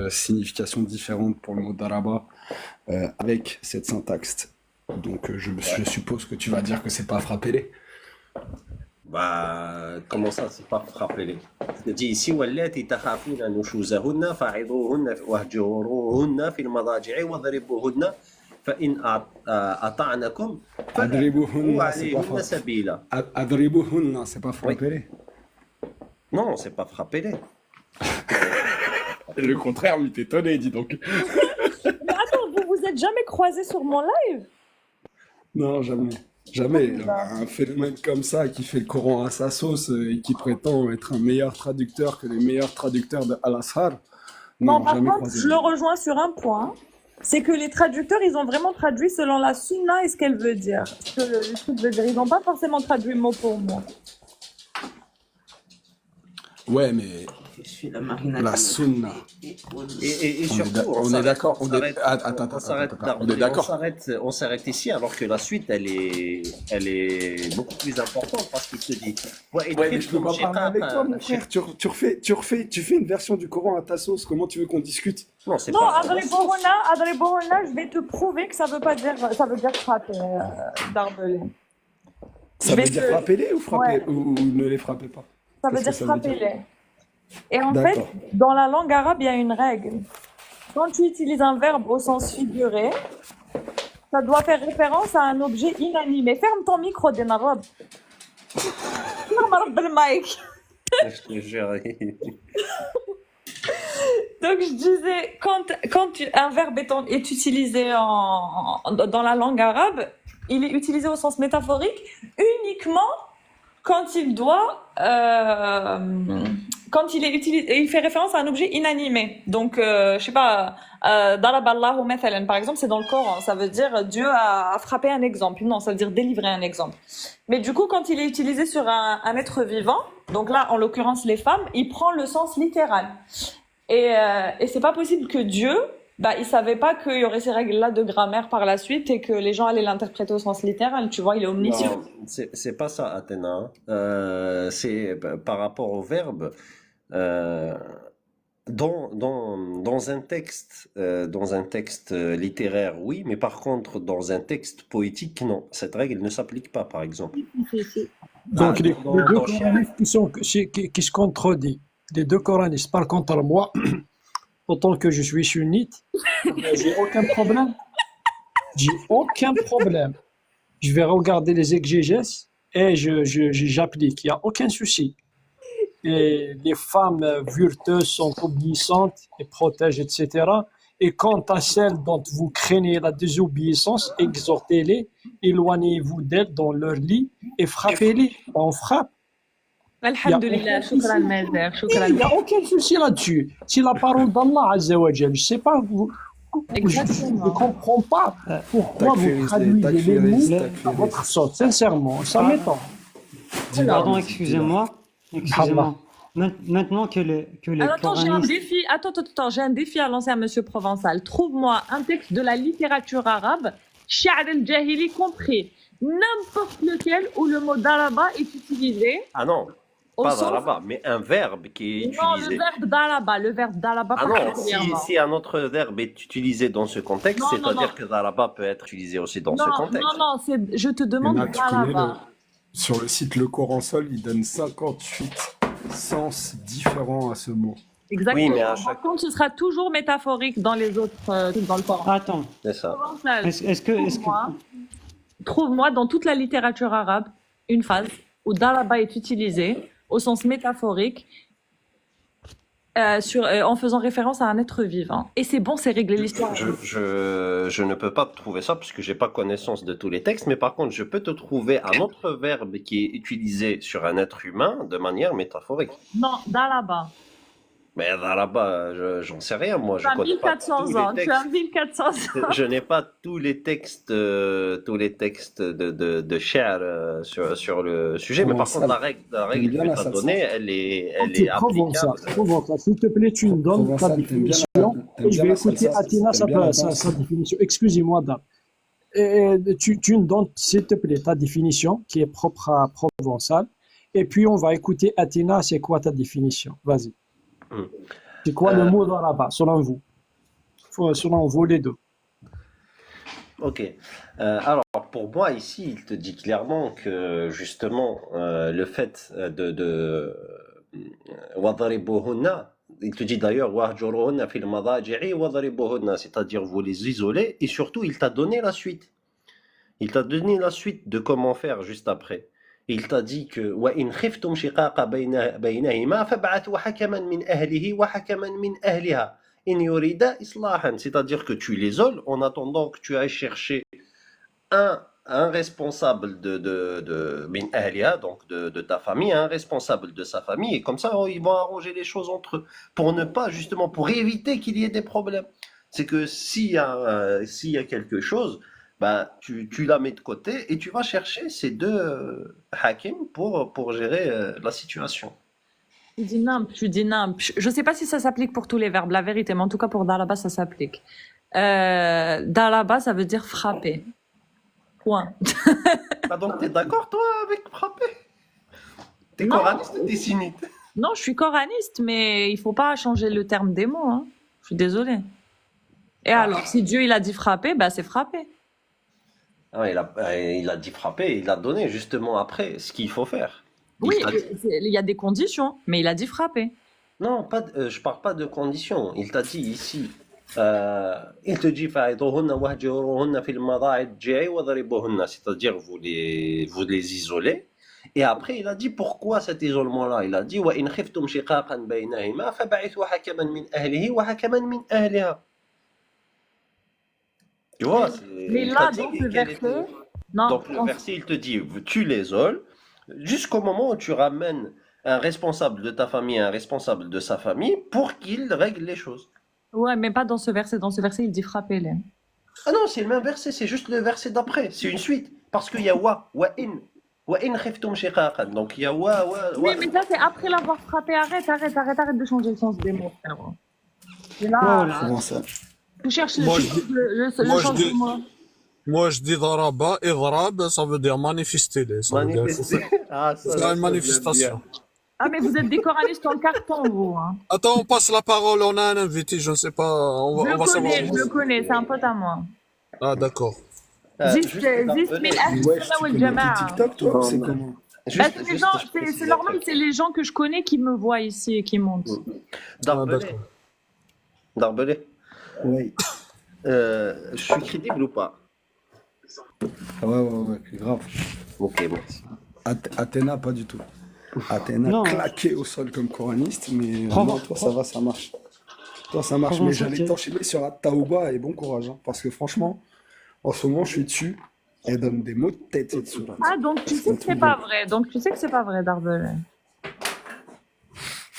significations différentes pour le mot Daraba avec cette syntaxe. Donc, je suppose que tu vas dire que c'est pas frappé. Bah, comment ça, c'est pas frappé. Il dit ici, واللاتي تخافون نشوزهن فعظوهن واهجروهن في المضاجع واضربوهن فإن أطعنكم فأعطوا عليهن سبيلا. Adribuhunna, c'est pas frappé. Non, c'est pas frappé. Le contraire, lui, t'étonné, dis donc. Mais attends, vous vous êtes jamais croisés sur mon live? Non, jamais. Jamais. Un phénomène comme ça qui fait le Coran à sa sauce et qui prétend être un meilleur traducteur que les meilleurs traducteurs de Al-Azhar. Non, Non, par jamais contre, croisé. je le rejoins sur un point. C'est que les traducteurs, ils ont vraiment traduit selon la sunna et ce qu'elle veut dire. Ce que le truc veut dire. Ils n'ont pas forcément traduit mot pour mot. Ouais, mais la sunna. Et surtout, on est d'accord. On est on s'arrête ici alors que la suite, elle est beaucoup plus importante parce qu'il te dit. Ouais, mais je peux pas parler avec toi, mon frère. Tu fais une version du Coran à ta sauce. Comment tu veux qu'on discute? Non, c'est Non, pas. Adré Borona, je vais te prouver que ça veut dire frapper, Darbelé. Ça veut dire frapper-les ou frapper ou ne les frappez pas? Ça veut Qu'est-ce dire que ça veut dire? frapper-les. Et en fait, D'accord. dans la langue arabe, il y a une règle. Quand tu utilises un verbe au sens figuré, ça doit faire référence à un objet inanimé. Ferme ton micro, Denarab. Ferme le mic. Je te jure. Donc je disais, quand un verbe est utilisé dans la langue arabe, il est utilisé au sens métaphorique uniquement quand il doit, quand il est utilisé, il fait référence à un objet inanimé. Donc, je sais pas, daraballahu mathalan, par exemple, c'est dans le Coran. Ça veut dire Dieu a frappé un exemple. Non, ça veut dire délivrer un exemple. Mais du coup, quand il est utilisé sur un être vivant, donc là, en l'occurrence, les femmes, il prend le sens littéral. Et c'est pas possible que Dieu, il savait pas qu'il y aurait ces règles-là de grammaire par la suite et que les gens allaient l'interpréter au sens littéral. Tu vois, il est omniscient. Non, c'est pas ça, Athéna. C'est par rapport au verbe. dans un texte littéraire, oui, mais par contre, dans un texte poétique, non. Cette règle ne s'applique pas, par exemple. Donc, les deux dans Cher. coranistes qui se contredisent. Les deux coranistes, par contre, moi, autant que je suis sunnite, j'ai aucun problème. J'ai aucun problème. Je vais regarder les exégèses et j'applique. Il n'y a aucun souci. Et les femmes vertueuses sont obéissantes et protègent, etc. Et quant à celles dont vous craignez la désobéissance, exhortez-les, éloignez-vous d'elles dans leur lit et frappez-les. On frappe. Alhamdulillah, shukran Mazer, Il shukran. n'y a aucun souci là-dessus. C'est la parole d'Allah Azza wa Jal. Je ne sais pas, je ne Exactement. comprends pas pourquoi vous traduisez les mots à votre sorte. Sincèrement, ça m'étonne. Pardon, excusez-moi. Excusez-moi. Maintenant que les Alors, attends, j'ai un coranistes... défi. Attends, j'ai un défi à lancer à Monsieur Provençal. Trouve-moi un texte de la littérature arabe, Shi'r al-Jahili compris, n'importe lequel où le mot daraba est utilisé. Ah non, Au pas sens- daraba, mais un verbe qui est Non, utilisé. le verbe daraba Ah non, particulièrement. si un autre verbe est utilisé dans ce contexte, Non, non, c'est-à-dire non. que daraba peut être utilisé aussi dans ce Non, contexte. non, je te demande Emma, tu connais daraba. sur le site Le Coran Sol, il donne 58 sens différents à ce mot. Exactement. Oui, mais à Par chaque- contre, ce sera toujours métaphorique dans les autres, dans le Coran. Attends, C'est ça. Provençal, est-ce que... trouve-moi dans toute la littérature arabe une phrase où daraba est utilisé au sens métaphorique en faisant référence à un être vivant. Et c'est bon, c'est réglé l'histoire. Je ne peux pas trouver ça parce que j'ai pas connaissance de tous les textes, mais par contre, je peux te trouver un autre verbe qui est utilisé sur un être humain de manière métaphorique. Non, daraba. Mais là-bas, j'en sais rien, moi. Je Tu as connais pas 1400 tous ans. les Tu as textes. 1400 ans. Je n'ai pas tous les textes de Cher sur le sujet, mais par Provençal. contre, la règle J'aime bien que la tu as salsa. donnée, elle est Ok, Provençal, applicable. Provençal, s'il te plaît, tu me donnes ta Provençal, t'aimes bien définition t'aimes et je bien vais la écouter salsa, Atina t'aimes bien la danse. sa définition. Excusez-moi, dame. Tu me donnes, s'il te plaît, ta définition qui est propre à Provençal. Et puis, on va écouter Atina, c'est quoi ta définition? Vas-y. Hmm. C'est quoi le Euh, mot d'Araba, selon vous? Selon vous les deux. Ok. Alors, pour moi, ici, il te dit clairement que, justement, le fait وَضَرِبُوهُنَّ, il te dit d'ailleurs وَهْجُرُوهُنَّ فِي الْمَضَاجِعِ وَضَرِبُوهُنَّ, c'est-à-dire vous les isolez, et surtout, il t'a donné la suite. Il t'a donné la suite de comment faire juste après. Il t'a dit que وَإِنْ خِفْتُمْ شِقَاقَ بَيْنَهِمَا فَابْعَثُوا حَكَمًا مِنْ أَهْلِهِ وَحَكَمًا مِنْ أَهْلِهَا إِنْ يُرِيدَا إِصْلَاحًا, c'est-à-dire que tu l'isoles en attendant que tu ailles chercher un responsable de min ahliha, donc de ta famille, un responsable de sa famille, et comme ça, ils vont arranger les choses entre eux, pour ne pas, justement, pour éviter qu'il y ait des problèmes. C'est que s'il y a quelque chose, bah, tu la mets de côté et tu vas chercher ces deux hakim pour gérer la situation. Tu dis nimp. Je sais pas si ça s'applique pour tous les verbes, la vérité, mais en tout cas pour daraba, ça s'applique. Daraba, ça veut dire frapper. Point. Ah, donc, t'es d'accord, toi, avec frapper? T'es Non. coraniste ou t'es sunnite? Non, je suis coraniste, mais il faut pas changer le terme des mots. Hein. Je suis désolée. Et alors, si Dieu il a dit frapper, bah c'est frapper. Ah, il a dit frapper, il a donné justement après ce qu'il faut faire. Oui, Il t'a dit- il y a des conditions, mais il a dit frapper. Non, je parle pas de conditions. Il t'a dit ici, il te dit فَعِظُوهُنَّ وَهْجُرُوهُنَّ فِي الْمَضَاجِعِ وَضْرِبُوهُنَّ, c'est-à-dire vous les isolez. Et après, il a dit pourquoi cet isolement-là. Il a dit وَإِنْ خِفْتُمْ شِقَاقًا بَيْنَهِمَا فَابْعِثُوا حَكَمًا مِنْ أَهْلِهِ وَحَكَمًا مِنْ أَهْلِهَا. Tu vois, Mais il là, t'a dit dans ce quel verset, était- non, Donc le verset, il te dit, tu l'isoles jusqu'au moment où tu ramènes un responsable de ta famille, un responsable de sa famille, pour qu'il règle les choses. ouais, mais pas dans ce verset. Dans ce verset, il dit frapper. Là. Ah non, c'est le même verset, c'est juste le verset d'après, c'est une suite. Parce qu'il y a wa in khiftum shiqaqan. Donc il y a wa. Oui, mais ça, c'est après l'avoir frappé. Arrête de changer le sens des mots, frérot. Et là, Voilà. Provençal. tu cherches Moi, le moi, je sens dis- du mot. Moi, je dis daraba, idrab, ça veut dire manifester. Ça veut dire, Manifester. Ah, ça, c'est ça, une manifestation. Ah, mais vous êtes des coranistes en carton, vous. Hein. Attends, on passe la parole, on a un invité, je ne sais pas, on va savoir. Je le connais, c'est un pote à moi. Ah, d'accord. Zist من أهل Wesh, السنة tu connais والجماعة. qui TikTok, toi, ou c'est comment? Bah, c'est normal, c'est les gens que je connais qui me voient ici et qui montent. Darbelé. Darbelé. Oui. Je suis crédible ou pas? Ouais, grave. Ok, merci. Athéna, pas du tout. Athéna Non. claqué au sol comme coraniste, mais Prends- non, toi, ça va, ça marche. Toi, ça marche, Prends- mais j'allais t'enchaîner sur At-Taouba et bon courage, hein, parce que franchement, en ce moment, je suis dessus. Elle donne des mots de tête, cette sourate. Ah, donc tu sais que c'est pas vrai. Donc tu sais que c'est pas vrai, Darbelé.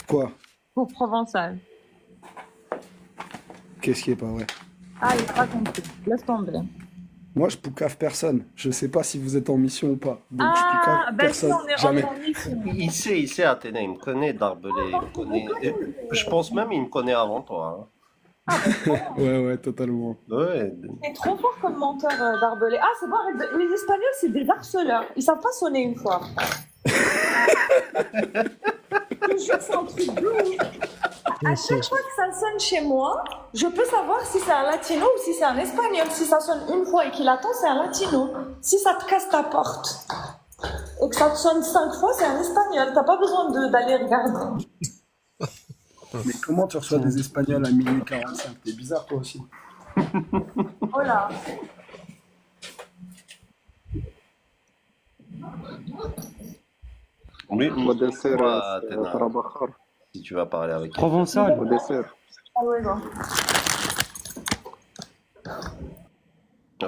Quoi? Pour Provençal. Qu'est-ce qui est pas vrai? Ah, il n'a pas compris. Laisse tomber. Moi, je poucave personne. Je sais pas si vous êtes en mission ou pas. Donc, je Ah, poucave ben si, personne. on est Jamais. en mission. Il sait, Athéna, il me connaît, Darbelé, il me connaît. Et je pense même il me connaît avant toi. Hein. Ouais, totalement. Ouais. C'est trop fort comme menteur, Darbelé. Ah, c'est bon, les Espagnols, c'est des harceleurs. Ils savent pas sonner une fois. Je te jure, c'est un truc de ouf. À chaque fois que ça sonne chez moi, je peux savoir si c'est un latino ou si c'est un espagnol. Si ça sonne une fois et qu'il attend, c'est un latino. Si ça te casse ta porte et que ça te sonne 5 fois, c'est un espagnol. T'as pas besoin d'aller regarder. Mais comment tu reçois des Espagnols à minuit 45? T'es bizarre, toi aussi. Oh là. Oui, ودسر moi, Athéna, ترى بخر si tu vas parler avec elle. Provençal. ودسر Ah ouais, non.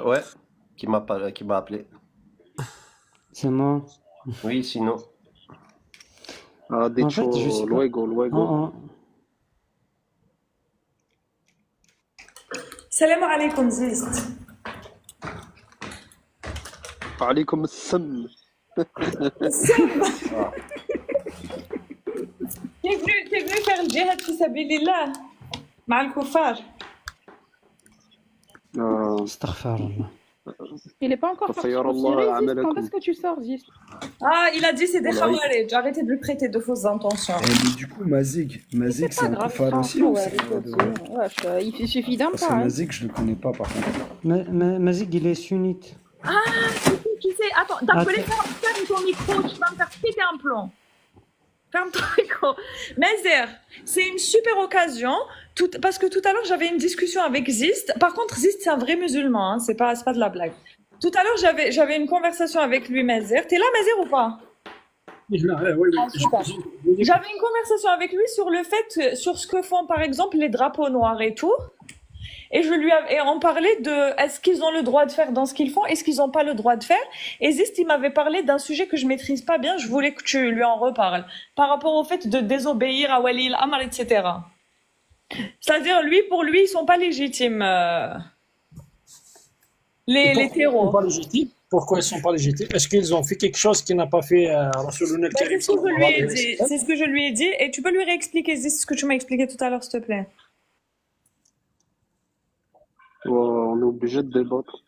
Ouais, qui m'a appelé. C'est moi. Oui, sinon. ها En fait, je ديتشو sais pas. لويغو لويغو Salam alaikum, Zist. عليكم السم T'es venu faire le djihad fi sabilillah مع الكفار. Astaghfirullah. Il n'est pas encore sorti خير pour الله Syrie, Zist. Quand عملكم est-ce que tu sors, Zist? Ah, il a dit c'est des Voilà. khawarij. Arrêtez de lui prêter de fausses intentions. Mais du coup, Mazig, c'est Pas un grave, koufar aussi franchement, ou ouais, c'est avec aussi. Wesh, il suffit d'un Parce que pas. Hein. Mazig, je le connais pas, par contre. Mazig, il est sunnite. Tu sais, attends, t'as appelé Attends. ferme ton micro, tu vas me faire péter un plomb. Ferme ton micro. Mezer, c'est une super occasion, parce que tout à l'heure, j'avais une discussion avec Zist. Par contre, Zist, c'est un vrai musulman, hein, c'est pas de la blague. Tout à l'heure, j'avais une conversation avec lui, Mezer. T'es là, Mezer, ou pas? Oui, Ah, super. J'avais une conversation avec lui sur le fait, sur ce que font par exemple les drapeaux noirs et tout. Et on parlait de est-ce qu'ils ont le droit de faire dans ce qu'ils font, est-ce qu'ils n'ont pas le droit de faire. Et Zist, il m'avait parlé d'un sujet que je maîtrise pas bien, je voulais que tu lui en reparles. Par rapport au fait de désobéir à Wali al-Amr, etc. C'est-à-dire, pour lui, ils sont pas légitimes, les terreaux. Ils sont pas légitimes. Pourquoi ils sont pas légitimes? Est-ce qu'ils ont fait quelque chose qu'il n'a pas fait Rasulullah C'est al-Karim ce que je lui ai dit. C'est ce que je lui ai dit. Et tu peux lui réexpliquer Zist, ce que tu m'as expliqué tout à l'heure, s'il te plaît. On est obligé de débattre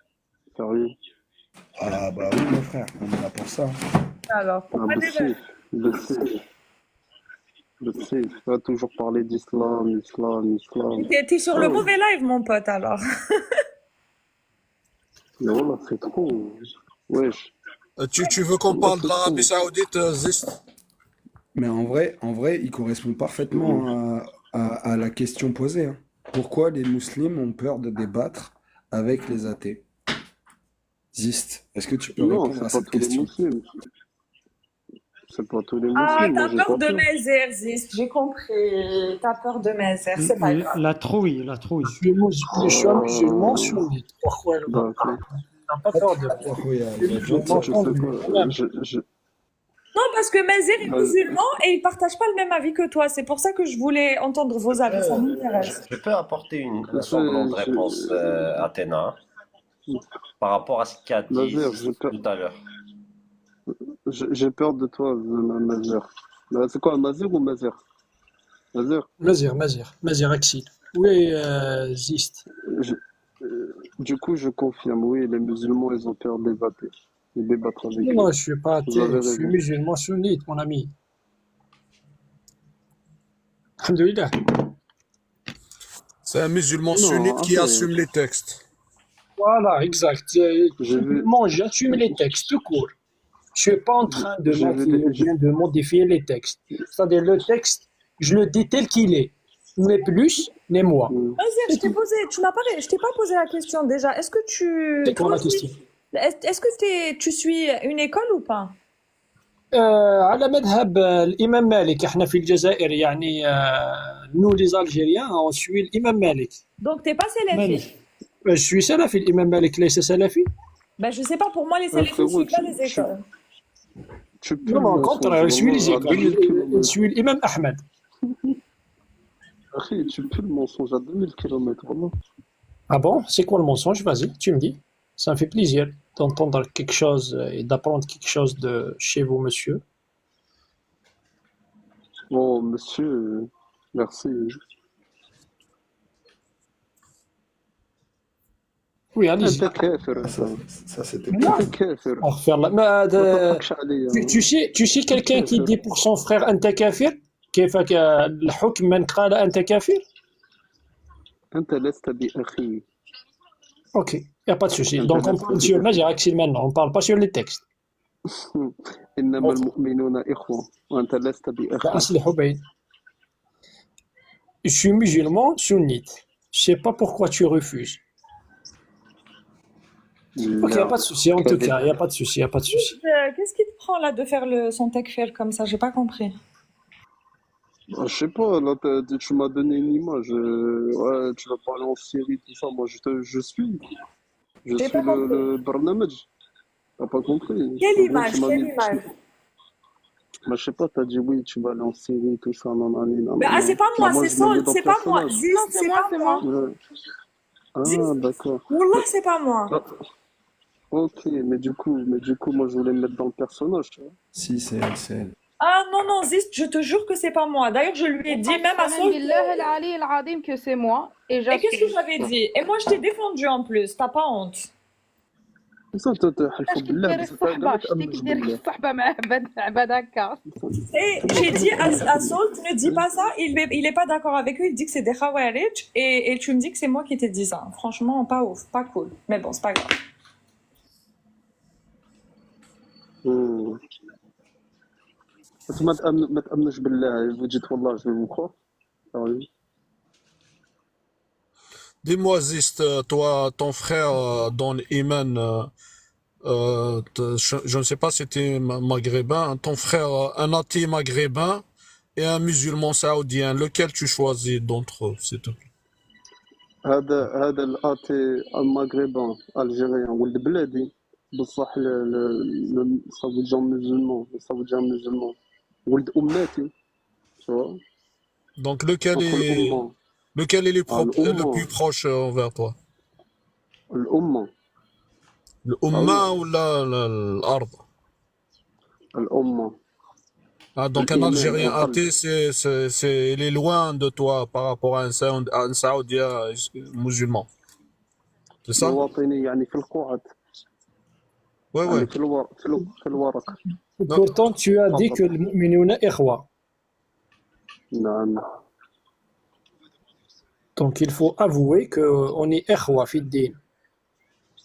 sérieux Ah bah oui, mon frère, on est là pour ça. Alors, pourquoi débattre? le sais tu vas toujours parler d'islam T'es sur le mauvais live, mon pote, alors. mais voilà c'est trop wesh Tu veux qu'on parle de l'Arabie Saoudite, Zist? Mais en vrai, il correspond parfaitement à la question posée, hein. Pourquoi les musulmans ont peur de débattre avec les athées? Zist, est-ce que tu peux non répondre à c'est pas cette tous les question? musulmans c'est pas tous les Ah, musulmans t'as j'ai peur pas de peur. Mézère, Zist, j'ai compris. T'as peur de Mézère, c'est pas grave. La trouille, la trouille. Je suis un musulman sunnite. Pourquoi elle n'a pas peur de Oui, musulman je sais sunnite. pas Non, parce que Mézère est musulman et il partage pas le même avis que toi. C'est pour ça que je voulais entendre vos avis, ça m'intéresse. Je peux apporter un semblant de réponse à Athéna par rapport à ce qu'a dit Mazir, tout à l'heure. j'ai peur de toi Mazir. C'est quoi Mazir ou Mazir? Mazir Axil. Oui, Zist. Du coup, je confirme, oui, les musulmans, ils ont peur de débattre avec eux. Moi, je suis pas athée, Vous avez je suis raison. musulman sunnite, mon ami. Alhamdoulilah. C'est un musulman Non, sunnite qui après, assume les textes. Voilà, exact. j'ai vu, Moi, j'assume les textes tout court. Je suis pas en train de j'ai vu maquiller ou bien de modifier les textes. C'est-à-dire le texte, je le dis tel qu'il est. Ni plus, ni moins. Vas-y, C'est tout. je t'ai pas posé la question déjà. Est-ce que C'est quoi toi la question? est-ce que tu suis une école ou pas? على مذهب الإمام مالك احنا في الجزائر يعني nous les Algériens on suit l'imam Malik. Donc t'es pas salafi. مالك Je suis salafi, l'imam Malik ليس salafi. Ben je sais pas, pour moi les ah, salafis frérot, suivent pas les écoles. tu pues Non, le au contraire, mensonge, je suis les vraiment, à écoles. 2000 Je km. suis l'imam Ahmed. Akhi, tu pues le mensonge à 2000 km, vraiment. Ah bon? C'est quoi le mensonge? Vas-y, tu me dis. Ça me fait plaisir d'entendre quelque chose et d'apprendre quelque chose de chez vous, monsieur. Bon, monsieur, merci. Oui, allez-y. انت كافر Ça, انت ça c'était انت Moi, كافر أغفر الله. ما ما تضحكش عليا tu sais quelqu'un qui كافر dit pour son frère أنت كافر؟ كيفك الحكم من قال أنت كافر؟ انت لست بأخي Ok, il n'y a pas de souci. انت Donc on لست parle sur بأخي Majid Axel maintenant, on ne parle pas sur les textes. إنما Ok. المؤمنون إخوة وأنت لست بأخي فأصلحوا بين. Je suis musulman sunnite. Je sais pas pourquoi tu refuses. Ok, il n'y a لا pas de souci, en tout كذب cas, il n'y a pas de souci, il n'y a pas de souci. Qu'est-ce qui te prend là de faire son takfir comme ça? J'ai pas compris. Je sais pas, là tu m'as donné une image, ouais, tu vas parler en Syrie, tout ça, moi je suis J'ai pas compris. le barnamaj, t'as pas compris, Quelle en gros tu image? m'as Quelle mis, image? moi je sais pas, t'as dit oui, tu vas aller en Syrie, tout ça, nanani, Mais ah, nanana. c'est pas Bah moi, moi c'est je me mets Saul, dans le c'est pas moi. personnage. Ziz, Non, c'est c'est moi, pas c'est moi. moi. Ouais. Ziz, Ah d'accord. Wallah, c'est pas moi. Ah, ok, mais du coup moi je voulais me mettre dans le personnage, tu vois. Si, c'est elle. Ah non, non, Ziz, je te jure que c'est pas moi. D'ailleurs, je lui ai dit même à Saul Billah al-Ali al-Azim que c'est moi et Et qu'est-ce que j'assume. j'avais dit? Et moi, je t'ai défendu en plus, t'as pas honte. بس انت تحلف اش بالله كديري بس انت ما الصحبة شتي تأمنش كديري بالله. الصحبة مع عباد هكا. Et j'ai dit à Saul, ne dis pas ça, il est pas d'accord avec eux, il dit que c'est des khawarij, et tu me dis que c'est moi qui t'ai dit ça. Franchement, pas ouf, pas cool. Mais bon, c'est pas grave. Hmm. بس ما تأمنش بالله vous dites والله je vais vous croire. Ah oui. Dis-moi, Zist, toi, ton frère dans l'Iman, je ne sais pas si c'était maghrébin, ton frère, un athée maghrébin et un musulman saoudien, lequel tu choisis d'entre eux, s'il te plaît? هذا الآتي المغربان الجيريان ولد بلادي بصح السعوديان مسلمون ولد أماتي tu vois Donc, entre الأمة lequel est le plus الأمة proche envers toi? الأمة Le ah oui Ummah ou l'Ard? الأمة Ah, donc un الإيمان Algérien القلب athée, il est loin de toi par rapport à un Saoudien musulman. C'est ça? مواطني يعني في القعد Ouais, يعني ouais. في الورق Non, Pourtant, tu as dit فقط que le mu'minuna ikhwa. نعم Donc il faut avouer qu'on est ikhwa fi din.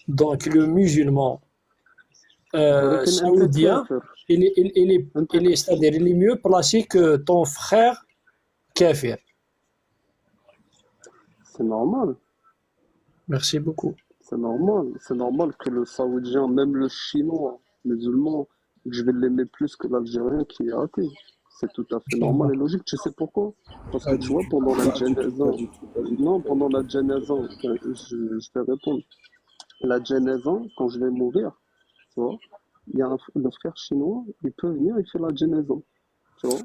Donc le musulman ولكن أنت saoudien, كافر أنت c'est-à-dire, il est mieux placé que ton frère kafir. c'est normal. Merci beaucoup. C'est normal que le Saoudien, même le Chinois musulman, je vais l'aimer plus que l'Algérien qui est athée. C'est tout à fait normal et logique. Tu sais pourquoi? Parce que Pas tu du vois, tout. pendant la Pas du tout. Janaza, Pas du tout. Pas du tout. non, pendant la Janaza, je vais répondre. La Janaza, quand je vais mourir, tu vois, il y a le frère chinois, il peut venir, il fait la Janaza, tu vois.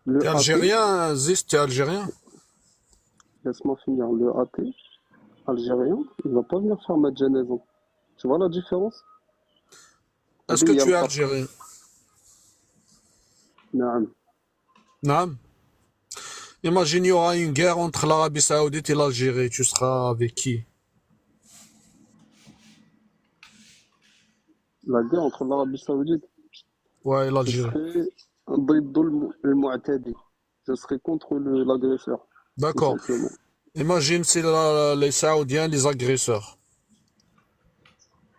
Le t'es athée, algérien, Ziz, t'es algérien? laisse-moi finir, le athée algérien, il va pas venir faire ma Janaza. Tu vois la différence? Est-ce que Il y a tu es le farq. algérien? نعم. Non. Imagine, il y aura une guerre entre l'Arabie Saoudite et l'Algérie. Tu seras avec qui? La guerre entre l'Arabie Saoudite, Ouais, et ce l'Algérie. serait ضد المعتدي. Je serai contre l'agresseur, tout D'accord. simplement. Imagine c'est les Saoudiens, les agresseurs.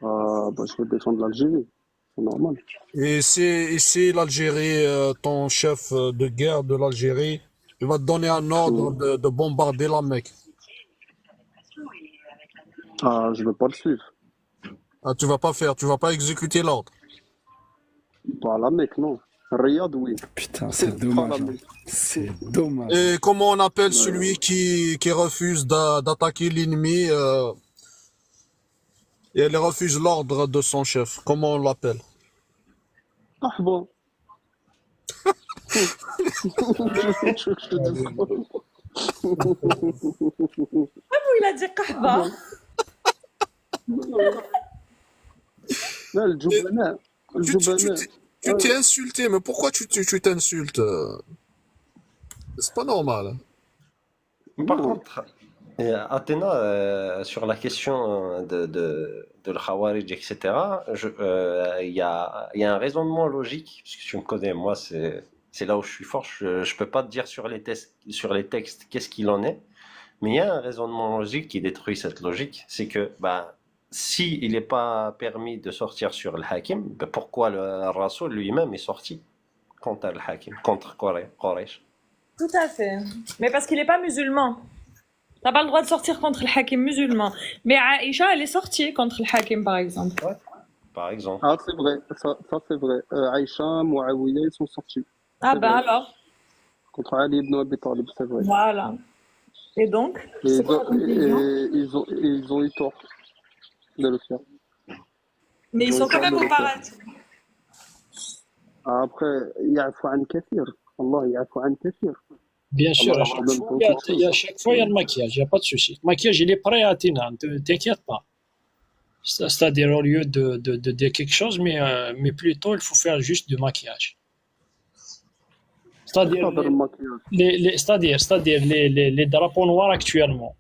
Ah, bah, je vais défendre l'Algérie, c'est normal. Et si l'Algérie, ton chef de guerre de l'Algérie, il va te donner un ordre de bombarder la Mecque. Ah, je vais pas le suivre. Ah, tu vas pas exécuter l'ordre. Pas la Mecque, non. Riyad, oui. Putain, c'est Pas dommage. la Hein. Mecque. C'est dommage. Et comment on appelle Ouais. celui qui refuse d'attaquer l'ennemi et il refuse l'ordre de son chef? Comment on l'appelle? Ah, bon. Tu veux que je te dise quoi? Il a dit قحبة. لا الجبناء Tu t'es insulté, mais pourquoi tu t'insultes? C'est pas normal. Hein. Par contre, Athéna, sur la question de le Khawarij, etc., il y a un raisonnement logique, puisque tu me connais, moi, c'est là où je suis fort. Je peux pas te dire sur les textes qu'est-ce qu'il en est, mais il y a un raisonnement logique qui détruit cette logique. C'est que, si il n'est pas permis de sortir sur le Hakim, pourquoi le Rasoul lui-même est sorti contre le Hakim, contre Quraysh? Tout à fait. Mais parce qu'il n'est pas musulman. T'as pas le droit de sortir contre le hakim musulman. Mais Aïcha, elle est sortie contre le hakim, par exemple. Ouais, par exemple. Ah, c'est vrai, ça c'est vrai. Aïcha, Muawiyah, ils sont sortis. Ah C'est ben vrai. alors. Contre Ali ibn Abi Talib, c'est vrai. Voilà. Et donc, Et c'est quoi la conclusion? ils ont eu tort de le faire. Mais ils sont quand même au paradis. Après, يعفو عن كثير. الله يعفو عن كثير. Bien sûr, Allah à chaque pardonne fois, beaucoup. il y a chaque fois, il y a le maquillage, il n'y a pas de souci. Le maquillage, il est prêt à Athéna, ne t'inquiète pas. C'est-à-dire, au lieu de dire quelque chose, mais plutôt, il faut faire juste du maquillage. C'est-à-dire, هذا الماكياج. c'est-à-dire les drapeaux noirs actuellement,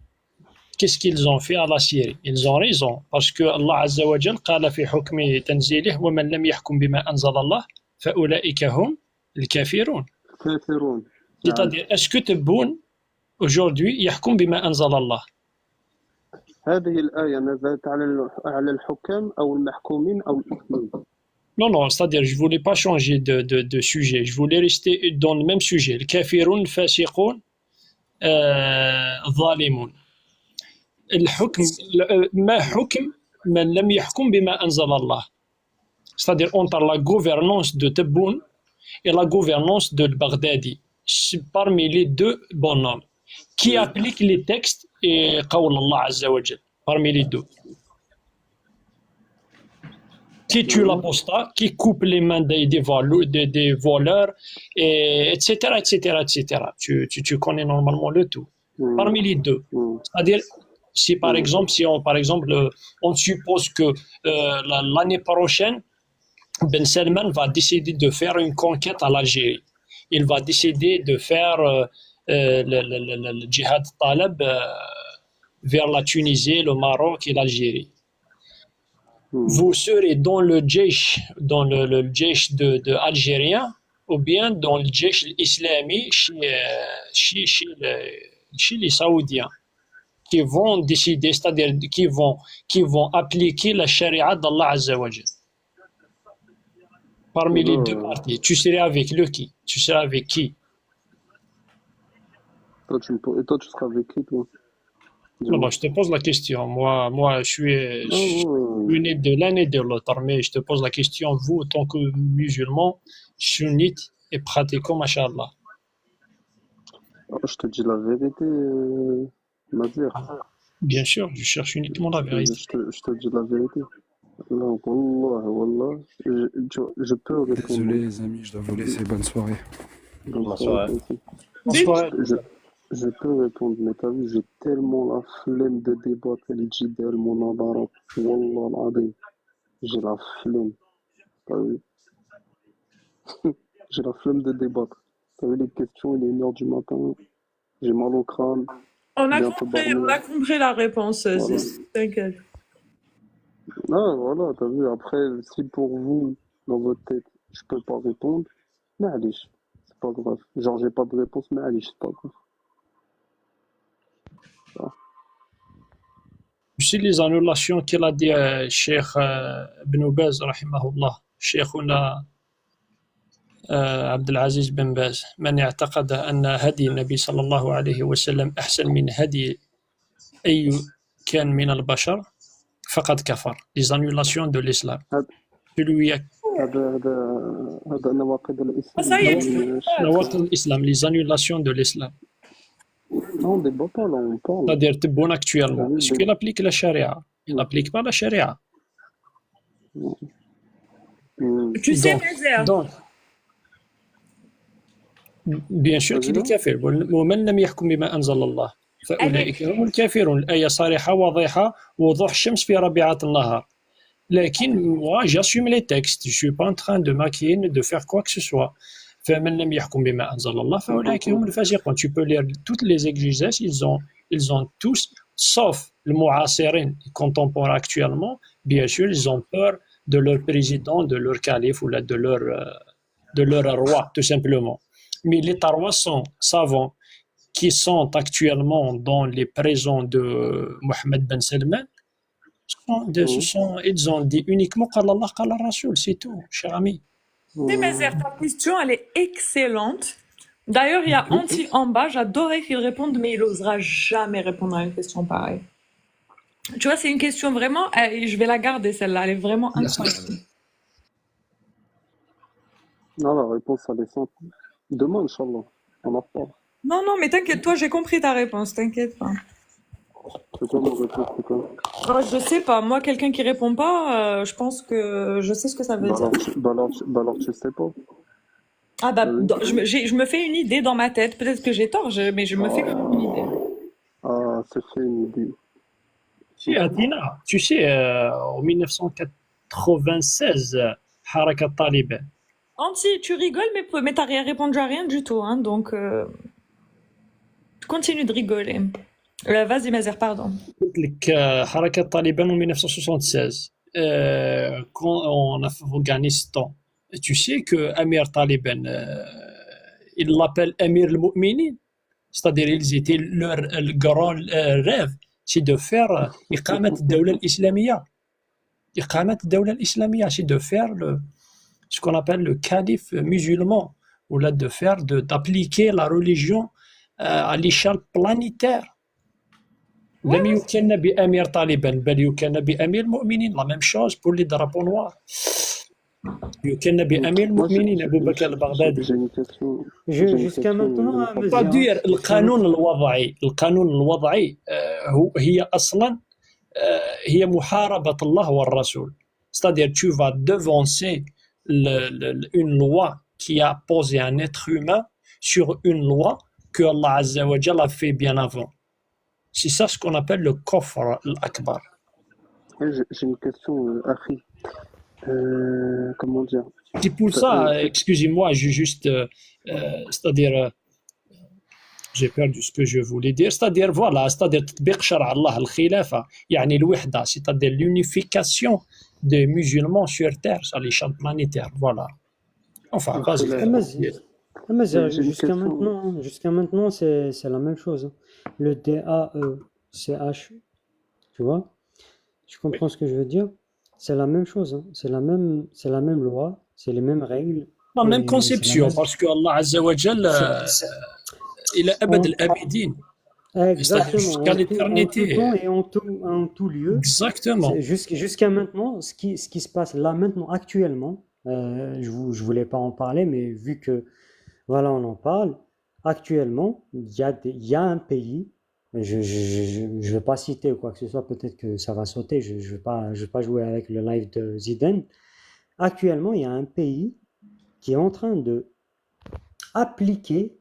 qu'est-ce qu'ils ont fait à la Syrie? Ils ont raison, parce que Allah Azza wa Jal قال في حكم تنزيله ومن لم يحكم بما أنزل الله فأولئك هم الكافرون. كافرون. C'est-à-dire, est-ce que Tebboune, aujourd'hui, يحكم بما أنزل الله? هذه الآية نزلت على الحكام أو المحكومين أو الإثمين. Non, non, c'est-à-dire, je ne voulais pas changer de sujet, je voulais rester dans le même sujet. الكافرون فاسقون ظالمون. الحكم ما حكم من لم يحكم بما أنزل الله. C'est-à-dire, entre la gouvernance de Tebboune et la gouvernance de Baghdadi. Parmi les deux bonhommes qui appliquent les textes et قول Allah Azza wa Jal, parmi les deux. Qui tue l'apostat, qui coupe les mains des voleurs, etc., etc., etc. Tu connais normalement le tout. Parmi les deux. C'est-à-dire, si par exemple, on suppose que l'année prochaine, Ben Salman va décider de faire une conquête à l'Algérie. Il va décider de faire le djihad talab vers la Tunisie, le Maroc et l'Algérie. Vous serez dans le djeish de algérien ou bien dans le djeish islamique chez les Saoudiens qui vont décider, c'est-à-dire qui vont appliquer la charia d'Allah Azza wa Jal. Parmi les deux parties, tu serais avec qui? Tu seras avec qui? Et toi, tu seras avec qui, toi? Non, je te pose la question. Moi, je suis né de l'un et de l'autre, mais je te pose la question, vous, en tant que musulman, sunnite et pratiquant, machallah. Je te dis la vérité, Nadir. Bien sûr, je cherche uniquement la vérité. Je te dis la vérité. Non, wallah, je peux répondre. Désolé les amis, je dois vous laisser. Bonne soirée. Bonne soirée. Je peux répondre, mais t'as vu, j'ai tellement la flemme de débattre les jidal, mon abarat. Wallah al-azim. J'ai la flemme. T'as vu? J'ai la flemme de débattre. T'as vu les questions, il est 1h du matin. J'ai mal au crâne. On a compris la réponse, t'inquiète. Ah, voilà, t'as vu. Après, si pour vous, dans votre tête, je peux pas répondre, معليش. C'est c'est pas grave. Genre, j'ai pas de réponse, mais allez, c'est pas grave. Ah. Tu sais les annulations qu'il a dit Cheikh Ibn Baz, rahimahullah, Cheikhuna عبد العزيز بن باز من اعتقد أن هدي النبي صلى الله عليه وسلم أحسن من هدي أي كان من البشر فقد كفر. Les annulations de l'islam. Celui هذا نواقض الإسلام. Ça y est, نواقض الإسلام, les annulations de l'islam. Non, on débat pas, là, on parle. C'est-à-dire Tebboune actuellement. Est-ce qu'il applique la charia? Il n'applique pas la charia. tu sais, Donc, Mazer, bien sûr qu'il est kafir. ومن لم يحكم بما أنزل الله فأولئك هم الكافرون. الآية صريحة واضحة وضوح الشمس في ربيعة النهار. لكن moi j'assume les textes. Je suis pas en train de maquiller ni de faire quoi que ce soit. فمن لم يحكم بما أنزل الله فأولئك هم الفاسقون. Tu peux lire toutes les exégeses, ils ont tous, sauf les mu'asirin, les contemporains actuellement, bien sûr, ils ont peur de leur président, de leur calife ou de leur roi, tout simplement. Mais les taroissants savants qui sont actuellement dans les prisons de Mohammed Ben Salman, ils ont dit uniquement قال الله قال الرسول, c'est tout, cher ami. tu sais, Mazer, ta question, elle est excellente. D'ailleurs, il y a Anti en bas, j'adorais qu'il réponde, mais il n'osera jamais répondre à une question pareille. Tu vois, c'est une question vraiment, je vais la garder celle-là, elle est vraiment incroyable. Non, la réponse, elle est simple. Demain, Inch'Allah, on en reparle. Non, non, mais t'inquiète, toi, j'ai compris ta réponse, t'inquiète pas. C'est quoi mon réponse, c'est quoi? Je sais pas, moi, quelqu'un qui répond pas, je pense que je sais ce que ça veut dire. Alors, tu sais pas. Ah bah, je me fais une idée dans ma tête, peut-être que j'ai tort, mais je me fais quand même une idée. Ah, c'est fait une idée. Si, Adina, tu sais, en 1996, Harakat Taliban. Anti, tu rigoles, mais t'as rien répondu à rien du tout, hein, donc continue de rigoler. Vas-y, Mazer, pardon. Harakat Taliban en 1976, en Afghanistan. Tu sais que Amir Taliban, il l'appelle Amir al-Mu'minin, c'est-à-dire ils étaient leur grand rêve, c'est de faire Iqamat al-Dawla al-Islamiyya. Iqamat al-Dawla al-Islamiyya, c'est de faire ce qu'on appelle le calife musulman, ou là d'appliquer la religion à l'échelle planétaire. لم يكن بأمير طالبان بل يكن بأمير المؤمنين. La même chose pour les drapeaux noirs. يكن بأمير المؤمنين أبو بكر البغدادي. Jusqu'à maintenant, pas dire القانون الوضعي هي أصلا هي محاربة الله والرسول. C'est-à-dire tu vas devancer une loi qui a posé un être humain sur une loi que Allah Azza wa Jalla a fait bien avant. C'est ça ce qu'on appelle le kofr al-akbar. J'ai une question, Akhi. Comment dire? C'est pour ça, excusez-moi, c'est-à-dire, j'ai perdu ce que je voulais dire, c'est-à-dire, voilà, c'est-à-dire, تطبيق شرع الله الخلافة, يعني الوحدة, c'est-à-dire l'unification des musulmans sur Terre, sur l'échelle planétaire, voilà. Enfin, vas-y. Jusqu'à maintenant, c'est la même chose. Le DAECH, tu vois? Tu comprends ce que je veux dire? C'est la même chose. C'est la même loi, c'est les mêmes règles. La même conception, parce que Allah Azza wa Jal, il a abad al-abidin. Exactement. Jusqu'à l'éternité. En tout temps et en tout lieu. Exactement. Jusqu'à maintenant, ce qui se passe là maintenant, actuellement, je voulais pas en parler, mais vu que voilà, on en parle. Actuellement, il y a un pays, je vais pas citer ou quoi que ce soit, peut-être que ça va sauter, je vais pas jouer avec le live de Zidane. Actuellement, il y a un pays qui est en train de appliquer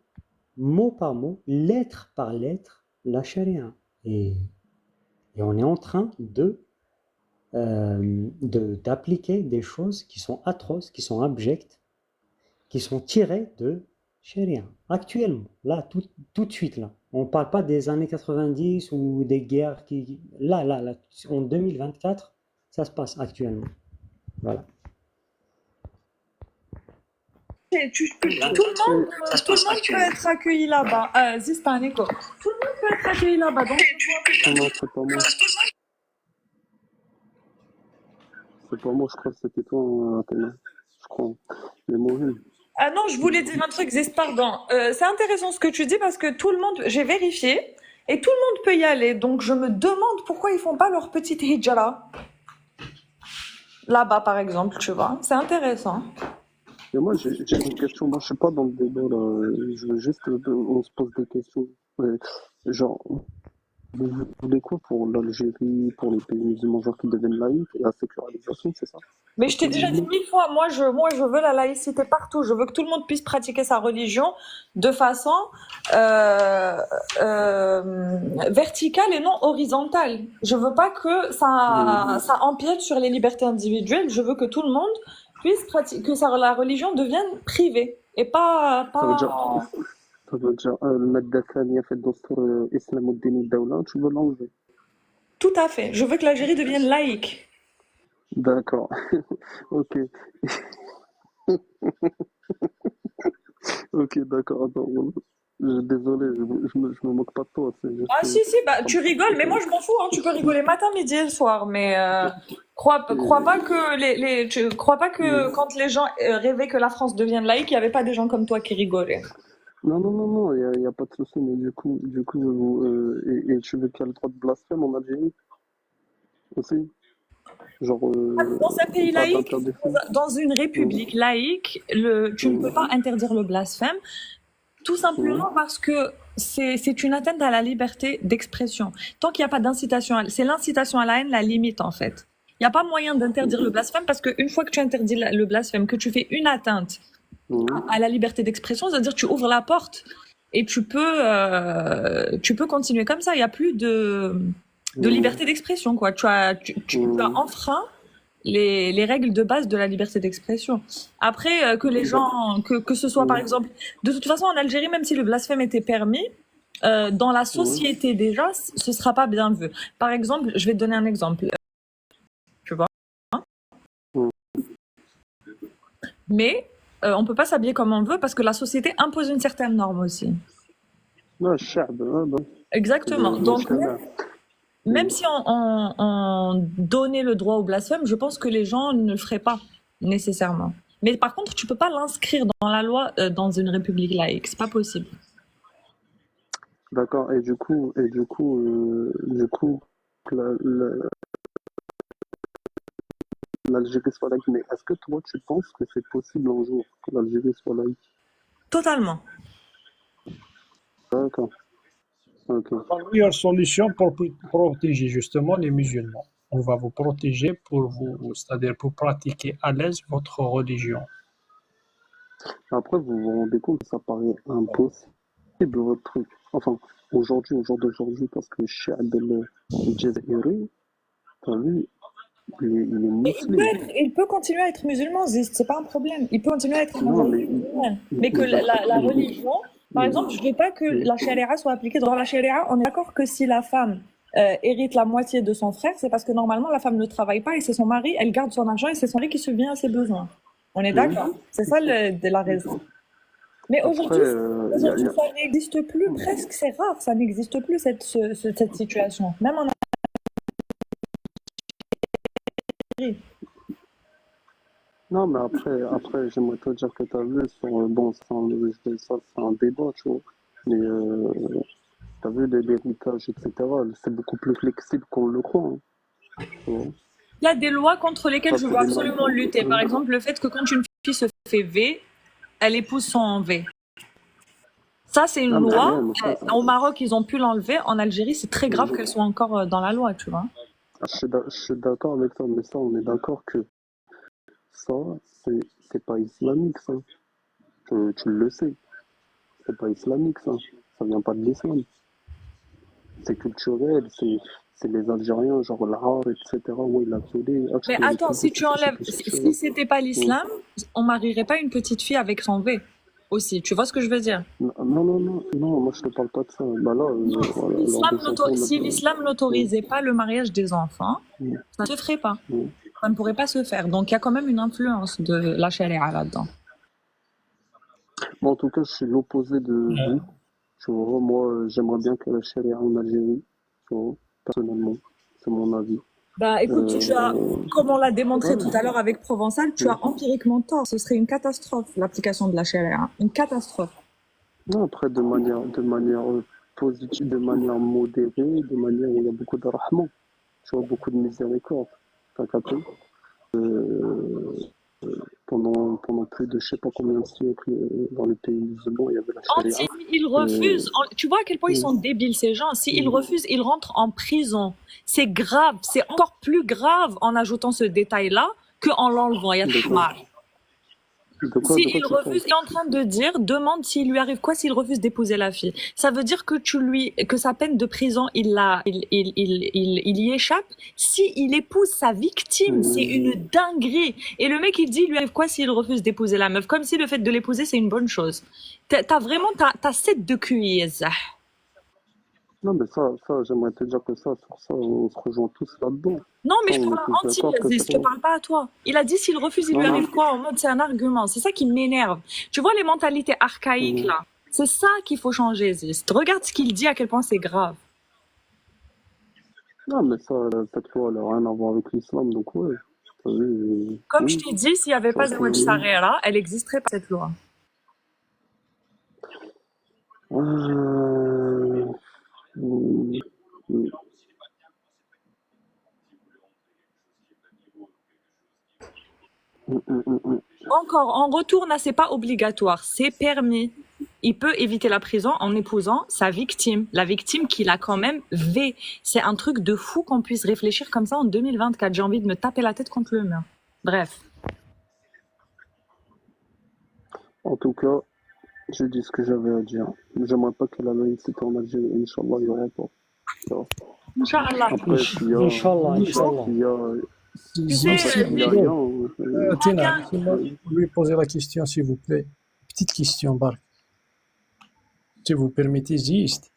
mot par mot, lettre par lettre, la charia. Et on est en train d'appliquer des choses qui sont atroces, qui sont abjectes, qui sont tirées de charia, actuellement, là, tout de suite, là. On ne parle pas des années 90 ou des guerres qui... Là, en 2024, ça se passe actuellement. Voilà. tout le monde, tout le monde peut être accueilli là-bas. Zistaniko. Tout le monde peut être accueilli là-bas. Donc, Non, c'est pas moi. C'est pas moi, je crois que c'était toi, Athéna. Je crois. Mais moi, oui. ah non, je voulais dire un truc, Ziz, pardon. C'est intéressant ce que tu dis parce que tout le monde, j'ai vérifié, et tout le monde peut y aller. Donc je me demande pourquoi ils font pas leur petite hijra. Là-bas, par exemple, tu vois. C'est intéressant. Mais moi, j'ai une question. Moi, je suis pas dans le débat, là. Je veux juste on se pose des questions. Ouais. Genre, vous voulez quoi pour l'Algérie, pour les pays musulmans, genre qui deviennent laïcs et la sécularisation, c'est ça? Mais je t'ai déjà dit 1000 fois, moi je veux la laïcité partout. Je veux que tout le monde puisse pratiquer sa religion de façon verticale et non horizontale. Je veux pas que ça empiète sur les libertés individuelles. Je veux que tout le monde puisse pratiquer, que la religion devienne privée et pas. Ça veut dire le madda thaniya في الدستور إسلام الدين الدولة, tu veux l'enlever. Tout à fait. Je veux que l'Algérie devienne laïque. D'accord. Ok. Ok, d'accord. Attends, désolé, je me moque pas de toi. C'est juste Ah si, bah tu rigoles, mais moi je m'en fous, hein. Tu peux rigoler matin, midi et le soir, mais crois pas que crois pas que quand les gens rêvaient que la France devienne laïque, il y avait pas des gens comme toi qui rigolaient. Non, il y a pas de souci, mais du coup, et tu veux qu'il y ait le droit de blasphème en Algérie aussi? Genre, Dans un pays pas laïque, d'interdire. dans une république laïque, tu ne peux pas interdire le blasphème, tout simplement parce que c'est une atteinte à la liberté d'expression. Tant qu'il n'y a pas d'incitation, c'est l'incitation à la haine la limite en fait. Il n'y a pas moyen d'interdire le blasphème parce qu'une fois que tu interdis le blasphème, que tu fais une atteinte à la liberté d'expression, c'est-à-dire que tu ouvres la porte et tu peux continuer comme ça. Il n'y a plus de liberté d'expression, quoi. Tu as enfreint les règles de base de la liberté d'expression. Après, que les gens, que ce soit par exemple, de toute façon en Algérie, même si le blasphème était permis, dans la société déjà, ce sera pas bien vu. Par exemple, je vais te donner un exemple. Tu vois? Mais on peut pas s'habiller comme on veut parce que la société impose une certaine norme aussi. Exactement. Donc même si on donnait le droit au blasphème, je pense que les gens ne le feraient pas nécessairement. Mais par contre, tu peux pas l'inscrire dans la loi dans une république laïque, c'est pas possible. D'accord. Et du coup, l'Algérie soit laïque. Mais est-ce que toi, tu penses que c'est possible un jour que l'Algérie soit laïque? Totalement. D'accord. Ok. La meilleure solution pour protéger justement les musulmans. On va vous protéger pour vous, c'est-à-dire pour pratiquer à l'aise votre religion. Après, vous vous rendez compte que ça paraît impossible votre truc. Enfin, aujourd'hui, au jour d'aujourd'hui, parce que chez Abdel Jazairi, t'as vu, il est musulman. Il peut continuer à être musulman, Ziz, c'est pas un problème. Il peut continuer à être musulman. Mais que la religion, par exemple, je veux pas que la charia soit appliquée. Dans la charia, on est d'accord que si la femme hérite la moitié de son frère, c'est parce que normalement la femme ne travaille pas et c'est son mari, elle garde son argent et c'est son mari qui subvient à ses besoins. On est d'accord? C'est ça la raison. Mais aujourd'hui, ça n'existe plus, presque, c'est rare, ça n'existe plus cette situation. Même en Algérie. Non, mais après j'aimerais te dire que tu as vu, bon, ça c'est un débat, tu vois, mais tu as vu l'héritage, etc., c'est beaucoup plus flexible qu'on le croit. Hein. Il y a des lois contre lesquelles je veux absolument lutter. Par exemple, le fait que quand une fille se fait V, elle épouse son V. Ça, c'est une loi. Au Maroc, ils ont pu l'enlever. En Algérie, c'est très grave qu'elle soit encore dans la loi, tu vois. Je suis d'accord avec toi, mais ça, on est d'accord que ça, c'est pas islamique, ça. Tu le sais. C'est pas islamique, ça. Ça vient pas de l'islam. C'est culturel, c'est les Algériens, genre l'art, etc. Ouais, mais attends, si tu enlèves, si c'était pas l'islam, on marierait pas une petite fille avec son V aussi. Tu vois ce que je veux dire? Non, moi je te parle pas de ça. Bah là, si l'islam n'autorisait pas le mariage des enfants, ça ne se ferait pas. Ça ne pourrait pas se faire. Donc il y a quand même une influence de la charia là-dedans. Bon, en tout cas, je suis l'opposé de vous. Tu vois, moi, j'aimerais bien que la charia en Algérie, tu vois, personnellement, c'est mon avis. Bah écoute, comme on l'a démontré Ouais. tout à l'heure avec Provençal, tu as empiriquement tort. Ce serait une catastrophe, l'application de la charia. Une catastrophe. Non, après, de manière positive, de manière modérée, de manière où il y a beaucoup de rahman, tu vois, beaucoup de miséricorde. T'as capté? Pendant plus de je sais pas combien de siècles dans les pays musulmans, il y avait la charia. Ils refusent. Tu vois à quel point ils sont débiles, ces gens. S'ils refusent, ils rentrent en prison. C'est grave. C'est encore plus grave en ajoutant ce détail-là qu'en l'enlevant. Il y a Tahmar. S'il refuse, il est en train de dire, demande s'il lui arrive quoi s'il refuse d'épouser la fille. Ça veut dire que sa peine de prison, il y échappe. S'il épouse sa victime, c'est une dinguerie. Et le mec, il dit, il lui arrive quoi s'il refuse d'épouser la meuf? Comme si le fait de l'épouser, c'est une bonne chose. T'as 7 de QI, Zah. Non, mais ça, j'aimerais te dire que sur ça, on se rejoint tous là-dedans. Non, mais Ça, je on parle est tous à Anti, d'accord que je te parle pas à toi. Il a dit s'il refuse, il lui arrive quoi? En mode, c'est un argument. C'est ça qui m'énerve. Tu vois les mentalités archaïques, là? C'est ça qu'il faut changer, Zist. Regarde ce qu'il dit, à quel point c'est grave. Non, mais ça, cette loi, elle n'a rien à voir avec l'islam, donc ouais. Comme je t'ai dit, s'il n'y avait pas Zawaj Sarera, elle n'existerait pas, cette loi. Encore, on retourne à c'est pas obligatoire, c'est permis. Il peut éviter la prison en épousant sa victime, la victime qu'il a quand même V. C'est un truc de fou qu'on puisse réfléchir comme ça en 2024. J'ai envie de me taper la tête contre le mur. Bref. En tout cas, j'ai dit ce que j'avais à dire. J'aimerais pas que la laïcité en Algérie, Inch'Allah, il n'y aura pas. Inch'Allah. Après, s'il y a Tina, laissez-moi lui poser la question, s'il vous plaît. Petite question, Bark. Si vous permettez, juste.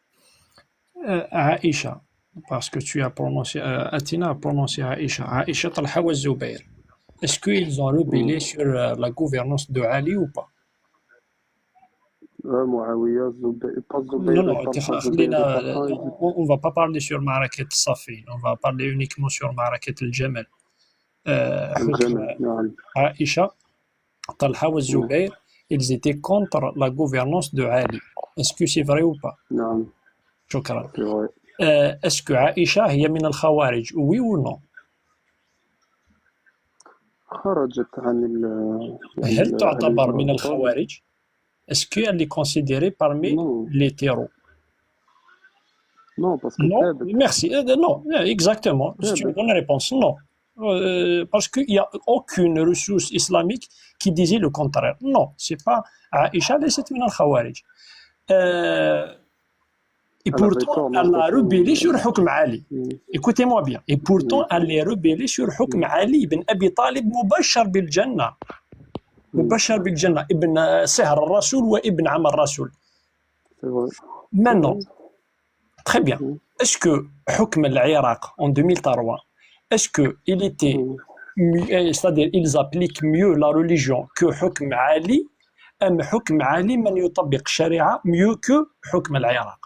Aïcha, parce que tu as prononcé, Atina a prononcé Aïcha. Aïcha Talha wa Zubair. Est-ce qu'ils ont rebellé sur la gouvernance de Ali ou pas? Muawiyah, pas Zubair. Non, on ne va pas parler sur Ma'arakat Safi, on va parler uniquement sur Ma'arakat al-Jamal. Aïcha, Talha wa Zubair, ils étaient contre la gouvernance de Ali. Est-ce que c'est vrai ou pas? Non. Shukran. Est-ce que Aïcha est min al-Khawarij, oui ou non? خرجت عن هل تعتبر من الخوارج؟ Est-ce qu'elle est considérée parmi les terreaux? Non, parce que non, merci. Non, exactement. C'est une bonne réponse. Non. Parce qu'il n'y a aucune ressource islamique qui disait le contraire. Non, c'est pas Aïcha, c'est min al-Khawarij. Et pourtant, elle a rebellé sur Hukm Ali. Écoutez-moi bien. Et pourtant, elle est rebellée sur Hukm Ali ibn Abi Talib Mubashar bil Jannah. Mubashar bil Jannah, ibn Sihr al-Rasoul ou ibn Am al-Rasoul. Maintenant, très bien. Est-ce que Hukm al-Iraq en 2003, est-ce qu'il était, c'est-à-dire ils appliquent mieux la religion que Hukm Ali, ou Hukm Ali man yutabbiq sharia mieux que Hukm al-Iraq?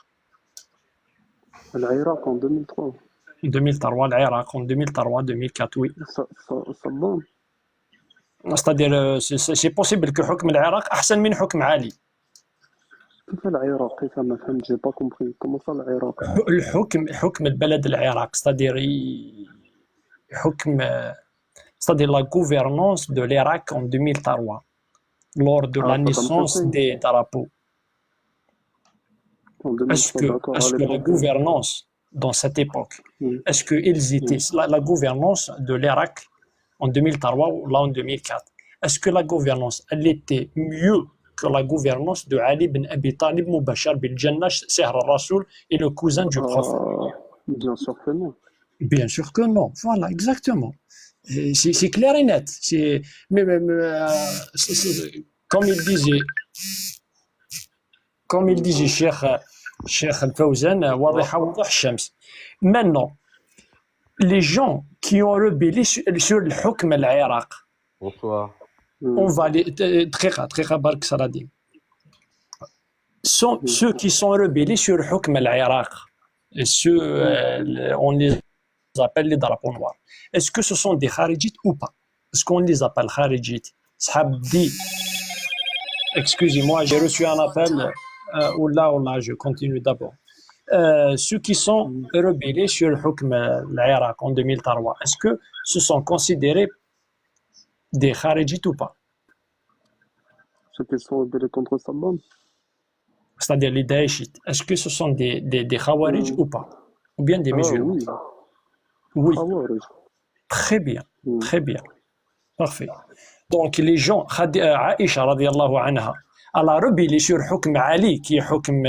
L'Irak en 2003. 2003, l'Irak en 2003, 2004, oui. Saddam. C'est-à-dire, c'est possible que Hukm al-Iraq أحسن من Hukm Ali. كيف العراق؟ كيف ما فهمت؟ j'ai pas compris. Comment ça l'Irak? حكم البلد العراق, c'est-à-dire c'est-à-dire la gouvernance de l'Irak en 2003, lors de la naissance des drapeaux. Est-ce que la gouvernance dans cette époque, est-ce qu'ils étaient la gouvernance de l'Irak en 2003 ou là en 2004, est-ce que la gouvernance elle était mieux que la gouvernance de Ali ibn Abi Talib Mubashar bil Jannah, Sihr al-Rasoul et le cousin du prophète? Bien sûr que non. Bien sûr que non. Voilà, exactement. C'est clair et net. Comme il disait Cheikh Al-Fawzan, wadiha wuduh shams. Maintenant, les gens qui ont rebellé sur le Hukm al-Iraq, bonsoir. On va les très rare Bark Saladin. sont ceux qui sont rebellés sur le Hukm al-Iraq. Et ceux, on les appelle les drapeaux noirs. Est-ce que ce sont des Kharijites ou pas? Est-ce qu'on les appelle Kharijites? Sahab dit, excusez-moi, j'ai reçu un appel. Oula, je continue d'abord. Ceux qui sont rebellés sur le Hukm al-Iraq en 2003, est-ce que ce sont considérés des Kharijites ou pas? Ceux qui sont rebellés contre Saddam. C'est-à-dire les Daeshites. Est-ce que ce sont des Khawarij ou pas? Ou bien des musulmans? Oui. Oui. Khawarij. Très bien, très bien. Parfait. Donc les gens, Aïcha radiallahu anha, elle a rebellé sur Hukm Ali, qui est Hukm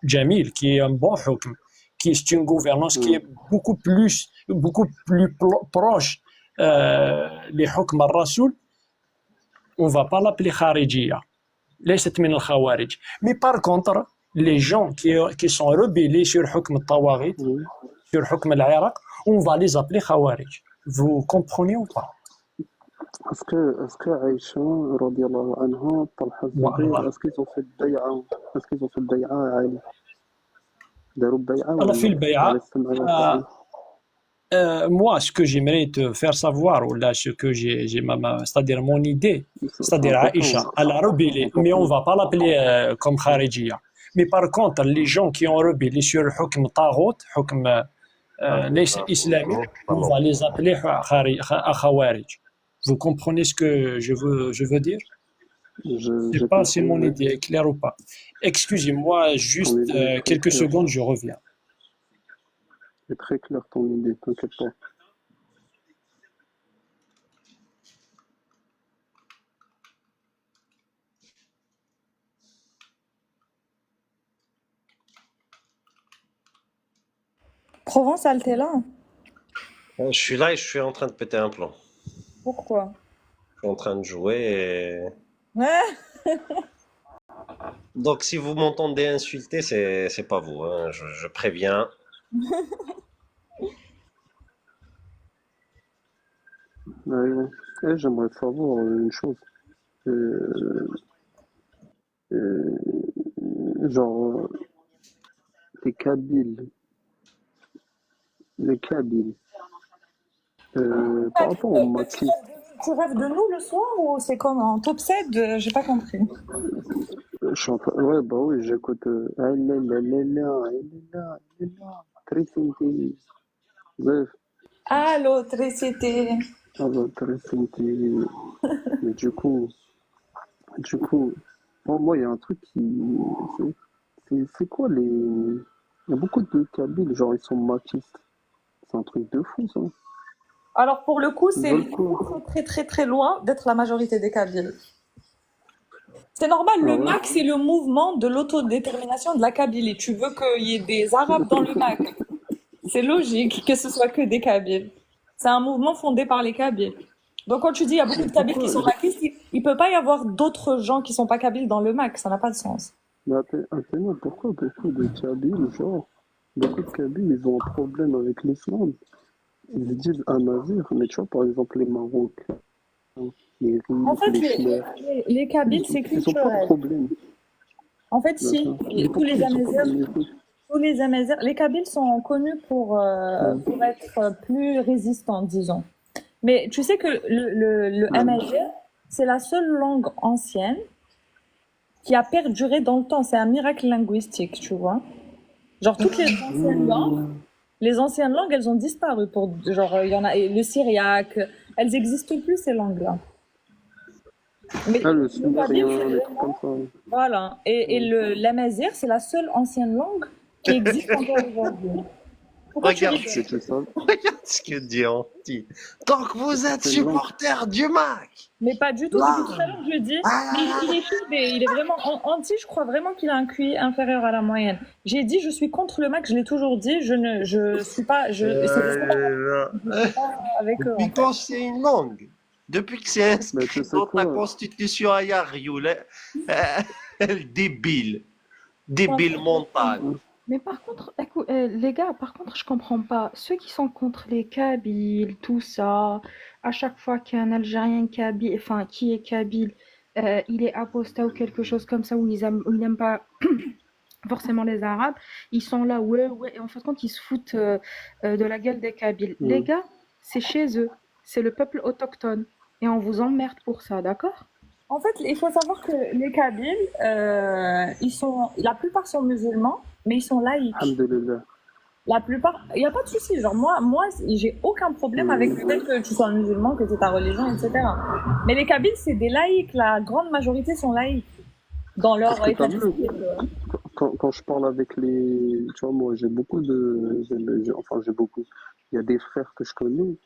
Jamil, qui est un bon Hukm, qui est une gouvernance qui est beaucoup plus proche les Hukm al-Rasoul. On ne va pas l'appeler Kharijiyya. ليست من الخوارج. Mais par contre, les gens qui sont rebellés sur Hukm al-Tawaghit, sur Hukm al-Iraq, on va les appeler Khawarij. Vous comprenez ou pas? Est-ce que Aïcha, radiallahu anha, Talha Zubayr, est-ce qu'ils ont fait le bay'a? Est-ce qu'ils ont fait le bay'a à Ali? Darou bay'a Elle a fait le bay'a. Moi, ce que j'aimerais te faire savoir, ou là, ce que c'est-à-dire mon idée, c'est-à-dire Aïcha, elle a rebellé, mais on ne va pas l'appeler comme Kharijiyya. Mais par contre, les gens qui ont rebellé sur le Hukm Taghut, Hukm islamique, on va les appeler Khawarij. Vous comprenez ce que je veux dire? Je ne sais pas si mon idée est claire ou pas. Excusez-moi, juste quelques secondes, je reviens. C'est très clair ton idée, t'inquiète pas. Provençal, t'es là? Je suis là et je suis en train de péter un plomb. Pourquoi? Je suis en train de jouer et... Donc si vous m'entendez insulter, c'est pas vous, hein. Je préviens. J'aimerais savoir une chose. Genre, les Kabyles. Par rapport au maquis. Tu rêves de nous le soir ou c'est comme en top 7? J'ai pas compris. Ouais, bah oui, j'écoute. Elle est là. Tricité. Bref. Allô, Tricité. Alors, Tricité. Mais du coup, pour moi, il y a un truc qui. C'est quoi les. Il y a beaucoup de Kabyles, genre ils sont maquistes. C'est un truc de fou, ça. Alors pour le coup, c'est très très très loin d'être la majorité des Kabyles. C'est normal, le MAC, c'est le mouvement de l'autodétermination de la Kabylie. Tu veux qu'il y ait des Arabes dans le MAC. C'est logique que ce soit que des Kabyles. C'est un mouvement fondé par les Kabyles. Donc quand tu dis il y a beaucoup de Kabyles qui sont maquistes, il peut pas y avoir d'autres gens qui sont pas Kabyles dans le MAC. Ça n'a pas de sens. Mais attends, pourquoi beaucoup de Kabyles, genre, beaucoup de Kabyles, ils ont un problème avec l'islam. Ils disent un nazir, mais tu vois, par exemple, les Marocains, les Rives, En fait, les Kabyles, c'est ils ont pas de culturel. problème. En fait, si, tous les Amazirs, les Kabyles sont connus pour être plus résistants, disons. Mais tu sais que le Amazigh, c'est la seule langue ancienne qui a perduré dans le temps. C'est un miracle linguistique, tu vois. Genre, toutes les anciennes langues, elles ont disparu. Genre, il y en a le syriaque, elles n'existent plus, ces langues-là. Mais Le sumérien, des trucs comme ça. voilà. Et l'amazigh, c'est la seule ancienne langue qui existe encore aujourd'hui. Regarde ce que dit Anti. Donc vous êtes supporter du MAC. Mais pas du tout. Depuis tout à l'heure, je dis. Il est chaud, il est vraiment anti. Je crois vraiment qu'il a un QI inférieur à la moyenne. J'ai dit, je suis contre le MAC. Je l'ai toujours dit. Je suis pas. Avec eux. Depuis quand c'est une langue? Depuis que c'est inscrit dans la Constitution à Yarioul, débile mental. Mais par contre, écoute, les gars, par contre, je comprends pas. Ceux qui sont contre les Kabyles, tout ça, à chaque fois qu'un Algérien kabyle, enfin, qui est kabyle, il est apostat ou quelque chose comme ça, ou il aime pas forcément les Arabes, ils sont là, ouais, ouais, et en fait, quand ils se foutent de la gueule des Kabyles. Les gars, c'est chez eux, c'est le peuple autochtone, et on vous emmerde pour ça, d'accord? En fait, il faut savoir que les Kabyles, la plupart sont musulmans, mais ils sont laïcs. Alhamdulillah. La plupart, il n'y a pas de souci. Genre, moi, j'ai aucun problème avec le fait que tu sois musulman, que c'est ta religion, etc. Mais les Kabyles, c'est des laïcs. La grande majorité sont laïcs dans leur Parce que état t'as vu, d'esprit. quand je parle avec les... Tu vois, moi, j'ai beaucoup de... Enfin, j'ai beaucoup. Il y a des frères que je connais,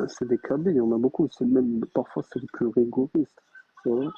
c'est des Kabyles, il y en a beaucoup. C'est même, parfois, c'est les plus rigoristes. Tu vois.